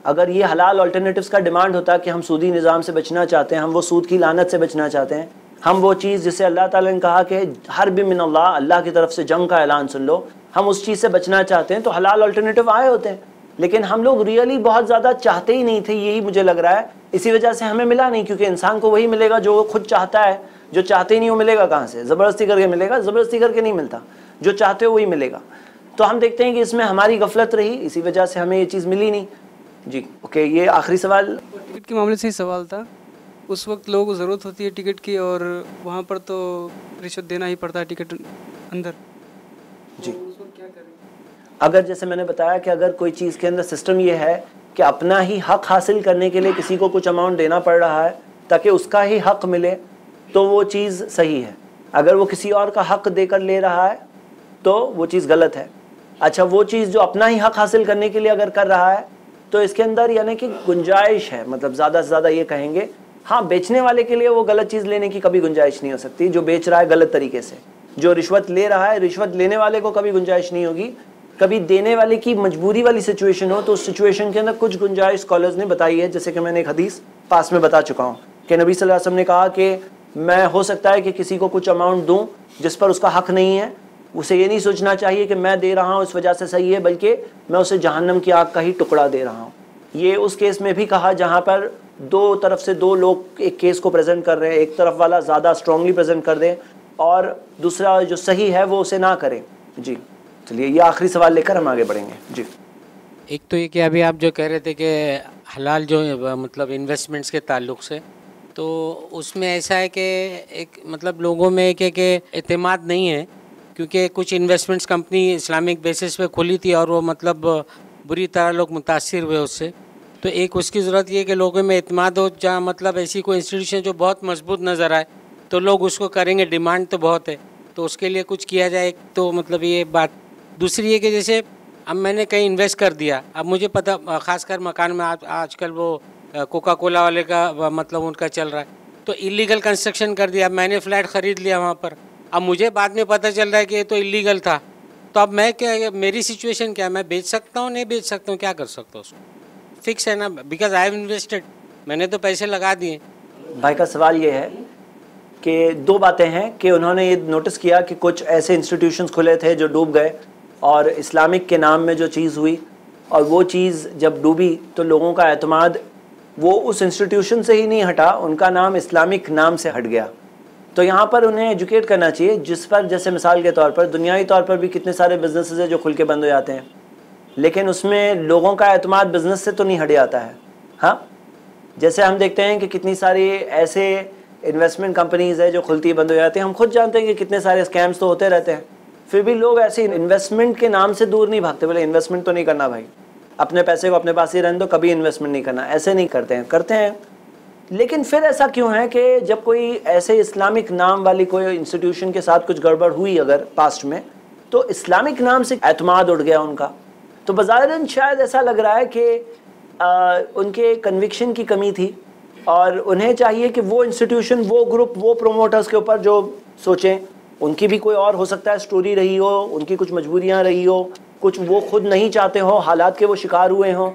अगर ये हलाल अल्टरनेटिव्स का डिमांड होता कि हम सूदी निज़ाम से बचना चाहते हैं, हम वो सूद की लानत से बचना चाहते हैं, हम वो चीज़ जिसे अल्लाह ताला ने कहा कि हर भी मिन अल्लाह, अल्लाह की तरफ से जंग का ऐलान सुन लो, हम उस चीज़ से बचना चाहते हैं तो हलाल अल्टरनेटिव आए होते हैं। लेकिन हम लोग रियली बहुत ज़्यादा चाहते ही नहीं थे, यही मुझे लग रहा है, इसी वजह से हमें मिला नहीं। क्योंकि इंसान को वही मिलेगा जो वो खुद चाहता है, जो चाहते ही नहीं वो मिलेगा कहाँ से? ज़बरदस्ती करके मिलेगा, ज़बरदस्ती करके नहीं मिलता, जो चाहते हो वही मिलेगा। तो हम देखते हैं कि इसमें हमारी गफलत रही, इसी वजह से हमें ये चीज़ मिली नहीं। जी ओके, ये आखिरी सवाल टिकट के मामले से ही सवाल था। उस वक्त लोगों को ज़रूरत होती है टिकट की और वहाँ पर तो रिश्वत देना ही पड़ता है टिकट अंदर। जी, अगर जैसे मैंने बताया कि अगर कोई चीज़ के अंदर सिस्टम ये है कि अपना ही हक हासिल करने के लिए किसी को कुछ अमाउंट देना पड़ रहा है ताकि उसका ही हक मिले, तो वो चीज़ सही है। अगर वो किसी और का हक देकर ले रहा है तो वो चीज़ गलत है। अच्छा, वो चीज़ जो अपना ही हक हासिल करने के लिए अगर कर रहा है तो इसके अंदर यानी कि गुंजाइश है, मतलब ज़्यादा से ज़्यादा ये कहेंगे। हाँ, बेचने वाले के लिए वो गलत चीज़ लेने की कभी गुंजाइश नहीं हो सकती, जो बेच रहा है गलत तरीके से। जो रिश्वत ले रहा है, रिश्वत लेने वाले को कभी गुंजाइश नहीं होगी। कभी देने वाले की मजबूरी वाली सिचुएशन हो तो उस सिचुएशन के अंदर कुछ गुंजाइश स्कॉलर्स ने बताई है, जैसे कि मैंने एक हदीस पास में बता चुका हूँ कि नबी सल्लल्लाहु अलैहि वसल्लम ने कहा कि मैं हो सकता है कि किसी को कुछ अमाउंट दूँ जिस पर उसका हक नहीं है। उसे ये नहीं सोचना चाहिए कि मैं दे रहा हूँ इस वजह से सही है, बल्कि मैं उसे जहन्नम की आग का ही टुकड़ा दे रहा हूँ। ये उस केस में भी कहा जहाँ पर दो तरफ से दो लोग एक केस को प्रेजेंट कर रहे हैं, एक तरफ वाला ज़्यादा स्ट्रांगली प्रेजेंट कर दे और दूसरा जो सही है वो उसे ना करे। जी चलिए, ये आखिरी सवाल लेकर हम आगे बढ़ेंगे। जी, एक तो ये कि अभी आप जो कह रहे थे कि हलाल जो मतलब इन्वेस्टमेंट्स के ताल्लुक से, तो उसमें ऐसा है कि एक मतलब लोगों में एक एतमाद नहीं है, क्योंकि कुछ इन्वेस्टमेंट्स कंपनी इस्लामिक बेसिस पे खुली थी और वो मतलब बुरी तरह लोग मुतासिर हुए उससे। तो एक उसकी ज़रूरत ये है कि लोगों में एतमाद हो, जहाँ मतलब ऐसी कोई इंस्टीट्यूशन जो बहुत मजबूत नज़र आए तो लोग उसको करेंगे। डिमांड तो बहुत है, तो उसके लिए कुछ किया जाए। एक तो मतलब ये बात। दूसरी है कि जैसे अब मैंने कहीं इन्वेस्ट कर दिया, अब मुझे पता, ख़ासकर मकान में आजकल वो कोका कोला वाले का मतलब उनका चल रहा है, तो इलीगल कंस्ट्रक्शन कर दिया। मैंने फ्लैट ख़रीद लिया वहाँ पर, अब मुझे बाद में पता चल रहा है कि ये तो इलीगल था। तो अब मैं क्या, मेरी सिचुएशन क्या है? मैं बेच सकता हूँ, नहीं बेच सकता हूँ, क्या कर सकता हूँ? उसको फिक्स है ना, बिकॉज आई हैव इन्वेस्टेड, मैंने तो पैसे लगा दिए। भाई का सवाल ये है कि दो बातें हैं कि उन्होंने ये नोटिस किया कि कुछ ऐसे इंस्टीट्यूशंस खुले थे जो डूब गए और इस्लामिक के नाम में जो चीज़ हुई, और वो चीज़ जब डूबी तो लोगों का एतमाद वो उस इंस्टीट्यूशन से ही नहीं हटा, उनका नाम इस्लामिक नाम से हट गया। तो यहाँ पर उन्हें एजुकेट करना चाहिए, जिस पर जैसे मिसाल के तौर पर दुनियावी तौर पर भी कितने सारे बिजनेसेस हैं जो खुल के बंद हो जाते हैं, लेकिन उसमें लोगों का एतमाद बिज़नेस से तो नहीं हट जाता है। हाँ, जैसे हम देखते हैं कि कितनी सारी ऐसे इन्वेस्टमेंट कंपनीज़ है जो खुलती बंद हो जाती हैं। हम खुद जानते हैं कि कितने सारे स्कैम्स तो होते रहते हैं, फिर भी लोग ऐसे इन्वेस्टमेंट के नाम से दूर नहीं भागते। बोले इन्वेस्टमेंट तो नहीं करना भाई, अपने पैसे को अपने पास ही रहने दो, कभी इन्वेस्टमेंट नहीं करना, ऐसे नहीं करते हैं। लेकिन फिर ऐसा क्यों है कि जब कोई ऐसे इस्लामिक नाम वाली कोई इंस्टीट्यूशन के साथ कुछ गड़बड़ हुई अगर पास्ट में, तो इस्लामिक नाम से एतमाद उड़ गया उनका। तो बज़ाहिरन शायद ऐसा लग रहा है कि उनके कन्विक्शन की कमी थी और उन्हें चाहिए कि वो इंस्टीट्यूशन, वो ग्रुप, वो प्रोमोटर्स के ऊपर जो सोचें, उनकी भी कोई और हो सकता है स्टोरी रही हो, उनकी कुछ मजबूरियां रही हो, कुछ वो खुद नहीं चाहते हो, हालात के वो शिकार हुए हों,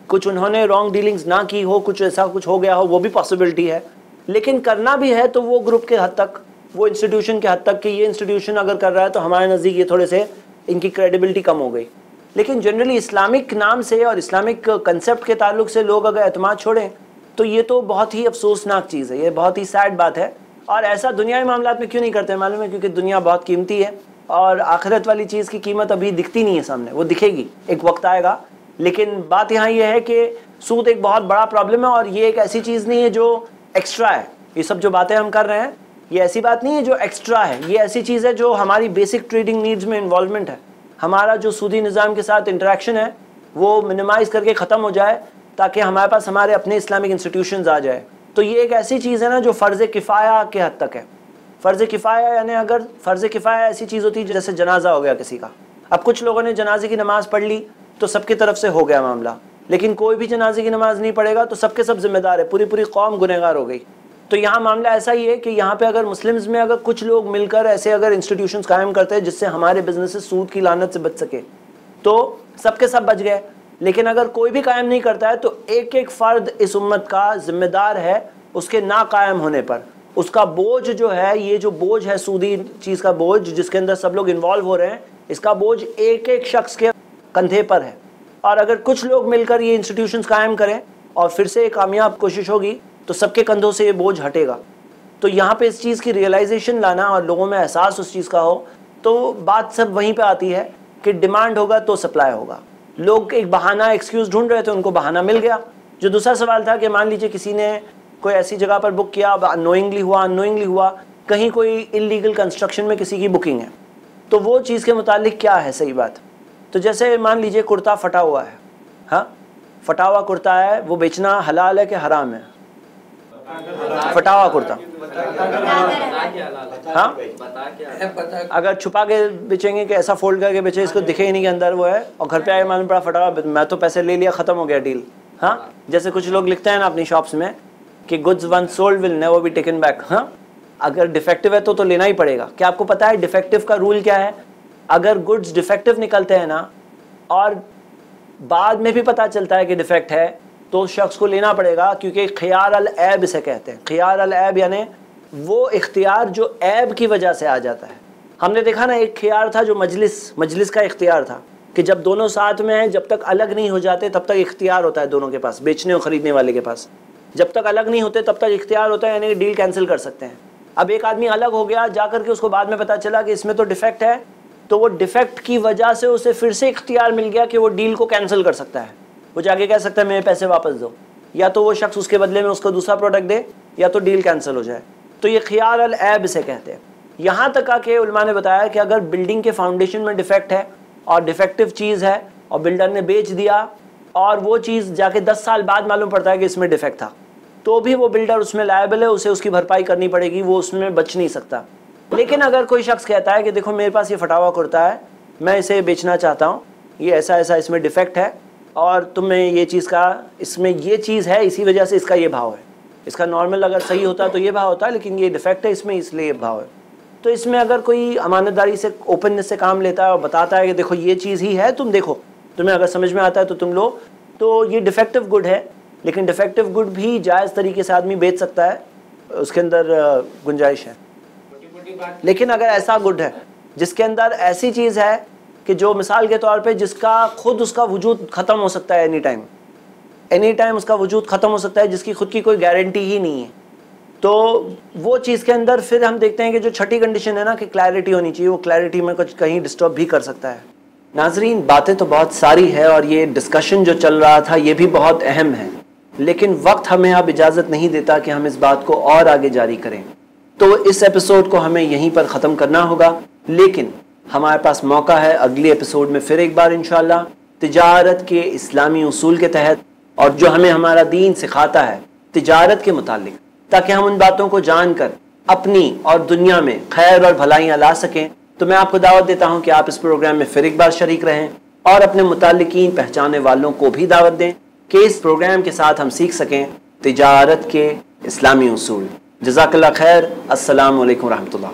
कुछ उन्होंने रॉन्ग डीलिंग्स ना की हो, कुछ ऐसा कुछ हो गया हो, वो भी पॉसिबिलिटी है। लेकिन करना भी है तो वो ग्रुप के हद तक, वो इंस्टीट्यूशन के हद तक कि ये इंस्टीट्यूशन अगर कर रहा है तो हमारे नज़दीक ये थोड़े से इनकी क्रेडिबिलिटी कम हो गई। लेकिन जनरली इस्लामिक नाम से और इस्लामिक कंसेप्ट के ताल्लुक से लोग अगर एतमाद छोड़ें तो ये तो बहुत ही अफसोसनाक चीज़ है, ये बहुत ही सैड बात है। और ऐसा दुनियाई मामलात में क्यों नहीं करते मालूम है? क्योंकि दुनिया बहुत कीमती है और आखिरत वाली चीज़ की कीमत अभी दिखती नहीं है सामने, वो दिखेगी, एक वक्त आएगा। लेकिन बात यहाँ ये है कि सूद एक बहुत बड़ा प्रॉब्लम है और ये एक ऐसी चीज़ नहीं है जो एक्स्ट्रा है। ये सब जो बातें हम कर रहे हैं ये ऐसी बात नहीं है जो एक्स्ट्रा है, ये ऐसी चीज़ है जो हमारी बेसिक ट्रेडिंग नीड्स में इन्वॉल्वमेंट है। हमारा जो सूदी निज़ाम के साथ इंटरेक्शन है वो मिनिमाइज़ करके ख़त्म हो जाए ताकि हमारे पास हमारे अपने इस्लामिक इंस्टीट्यूशंस आ जाए। तो ये एक ऐसी चीज़ है ना जो फ़र्ज़ किफ़ाया के हद तक है। फ़र्ज़ किफ़ाया यानी अगर फ़र्ज़ किफ़ाया ऐसी चीज़ होती है जैसे जनाजा हो गया किसी का, अब कुछ लोगों ने जनाजे की नमाज़ पढ़ ली तो सबकी तरफ से हो गया मामला, लेकिन कोई भी जनाजे की नमाज़ नहीं पढ़ेगा तो सबके सब जिम्मेदार है, पूरी पूरी कौम गुनहगार हो गई। तो यहाँ मामला ऐसा ही है कि यहाँ पे अगर मुस्लिम्स में अगर कुछ लोग मिलकर ऐसे अगर इंस्टीट्यूशंस कायम करते हैं जिससे हमारे बिजनेसेस सूद की लानत से बच सके तो सबके सब बच गए। लेकिन अगर कोई भी कायम नहीं करता है तो एक एक फ़र्द इस उम्मत का जिम्मेदार है उसके ना कायम होने पर। उसका बोझ जो है, ये जो बोझ है सूदी चीज़ का बोझ जिसके अंदर सब लोग इन्वॉल्व हो रहे हैं, इसका बोझ एक एक शख्स के कंधे पर है। और अगर कुछ लोग मिलकर ये इंस्टीट्यूशंस कायम करें और फिर से कामयाब कोशिश होगी तो सबके कंधों से ये बोझ हटेगा। तो यहाँ पे इस चीज़ की रियलाइजेशन लाना और लोगों में एहसास उस चीज़ का हो तो बात सब वहीं पे आती है कि डिमांड होगा तो सप्लाई होगा। लोग एक बहाना, एक्सक्यूज़ ढूंढ रहे थे, उनको बहाना मिल गया। जो दूसरा सवाल था कि मान लीजिए किसी ने कोई ऐसी जगह पर बुक किया, अननोइंगली हुआ, कहीं कोई इलीगल कंस्ट्रक्शन में किसी की बुकिंग है, तो वो चीज़ के मुतालिक क्या है सही बात। तो जैसे मान लीजिए कुर्ता फटा हुआ है, हाँ फटा हुआ कुर्ता है, वो बेचना हलाल है कि हराम है? फटा हुआ कुर्ता, हाँ अगर छुपा के बेचेंगे कि ऐसा फोल्ड करके बेचे इसको दिखे ही नहीं कि अंदर वो है, और घर पे आए मालूम पड़ा फटा हुआ, मैं तो पैसे ले लिया, ख़त्म हो गया डील। हाँ जैसे कुछ लोग लिखते हैं ना अपनी शॉप्स में कि goods once sold will never be taken back. हाँ अगर डिफेक्टिव है तो लेना ही पड़ेगा। क्या आपको पता है डिफेक्टिव का रूल क्या है? अगर गुड्स डिफेक्टिव निकलते हैं ना और बाद में भी पता चलता है कि डिफेक्ट है तो शख्स को लेना पड़ेगा, क्योंकि खियार अल ऐब इसे कहते हैं। खियार अल ऐब यानी वो इख्तियार जो ऐब की वजह से आ जाता है। हमने देखा ना एक खियार था जो मजलिस का इख्तियार था कि जब दोनों साथ में हैं, जब तक अलग नहीं हो जाते तब तक इख्तियार होता है दोनों के पास, बेचने और ख़रीदने वाले के पास। जब तक अलग नहीं होते तब तक इख्तियार होता है, यानी डील कैंसिल कर सकते हैं। अब एक आदमी अलग हो गया, जा करके उसको बाद में पता चला कि इसमें तो डिफेक्ट है, तो वो डिफेक्ट की वजह से उसे फिर से इख्तियार मिल गया कि वो डील को कैंसिल कर सकता है। वो जाके कह सकता है मेरे पैसे वापस दो, या तो वो शख्स उसके बदले में उसको दूसरा प्रोडक्ट दे या तो डील कैंसिल हो जाए। तो ये खियार अल ऐब इसे कहते हैं। यहाँ तक आके उलमा ने बताया कि अगर बिल्डिंग के फाउंडेशन में डिफेक्ट है और डिफेक्टिव चीज़ है और बिल्डर ने बेच दिया और वो चीज़ जाके 10 साल बाद मालूम पड़ता है कि इसमें डिफेक्ट था, तो भी वो बिल्डर उसमें लायबल है, उसे उसकी भरपाई करनी पड़ेगी, वो उसमें बच नहीं सकता। लेकिन अगर कोई शख्स कहता है कि देखो मेरे पास ये फटा हुआ कुर्ता है, मैं इसे बेचना चाहता हूँ, ये ऐसा ऐसा इसमें डिफेक्ट है और तुम्हें ये चीज़ का, इसमें ये चीज़ है इसी वजह से इसका ये भाव है, इसका नॉर्मल अगर सही होता तो ये भाव होता है, लेकिन ये डिफेक्ट है इसमें इसलिए ये भाव है। तो इसमें अगर कोई अमानतदारी से, ओपननेस से काम लेता है और बताता है कि देखो ये चीज़ ही है, तुम देखो, तुम्हें अगर समझ में आता है तो तुम लो, तो ये डिफेक्टिव गुड है। लेकिन डिफेक्टिव गुड भी जायज़ तरीके से आदमी बेच सकता है, उसके अंदर गुंजाइश है। लेकिन अगर ऐसा गुड है जिसके अंदर ऐसी चीज़ है कि जो मिसाल के तौर पे जिसका खुद उसका वजूद ख़त्म हो सकता है, एनी टाइम उसका वजूद ख़त्म हो सकता है, जिसकी खुद की कोई गारंटी ही नहीं है, तो वो चीज़ के अंदर फिर हम देखते हैं कि जो छठी कंडीशन है ना कि क्लैरिटी होनी चाहिए, वो क्लैरिटी में कुछ कहीं डिस्टर्ब भी कर सकता है। नाजरीन, बातें तो बहुत सारी है और ये डिस्कशन जो चल रहा था ये भी बहुत अहम है, लेकिन वक्त हमें अब इजाज़त नहीं देता कि हम इस बात को और आगे जारी करें, तो इस एपिसोड को हमें यहीं पर ख़त्म करना होगा। लेकिन हमारे पास मौका है अगले एपिसोड में फिर एक बार इंशाअल्लाह तिजारत के इस्लामी उसूल के तहत और जो हमें हमारा दीन सिखाता है तिजारत के मुतालिक, ताकि हम उन बातों को जानकर अपनी और दुनिया में खैर और भलाइयाँ ला सकें। तो मैं आपको दावत देता हूँ कि आप इस प्रोग्राम में फिर एक बार शरीक रहें और अपने मुताल्लिकीन पहचाने वालों को भी दावत दें कि इस प्रोग्राम के साथ हम सीख सकें तिजारत के इस्लामी उसूल। जज़ाकल्लाह खैर। अस्सलामु अलैकुम रहमतुल्लाह।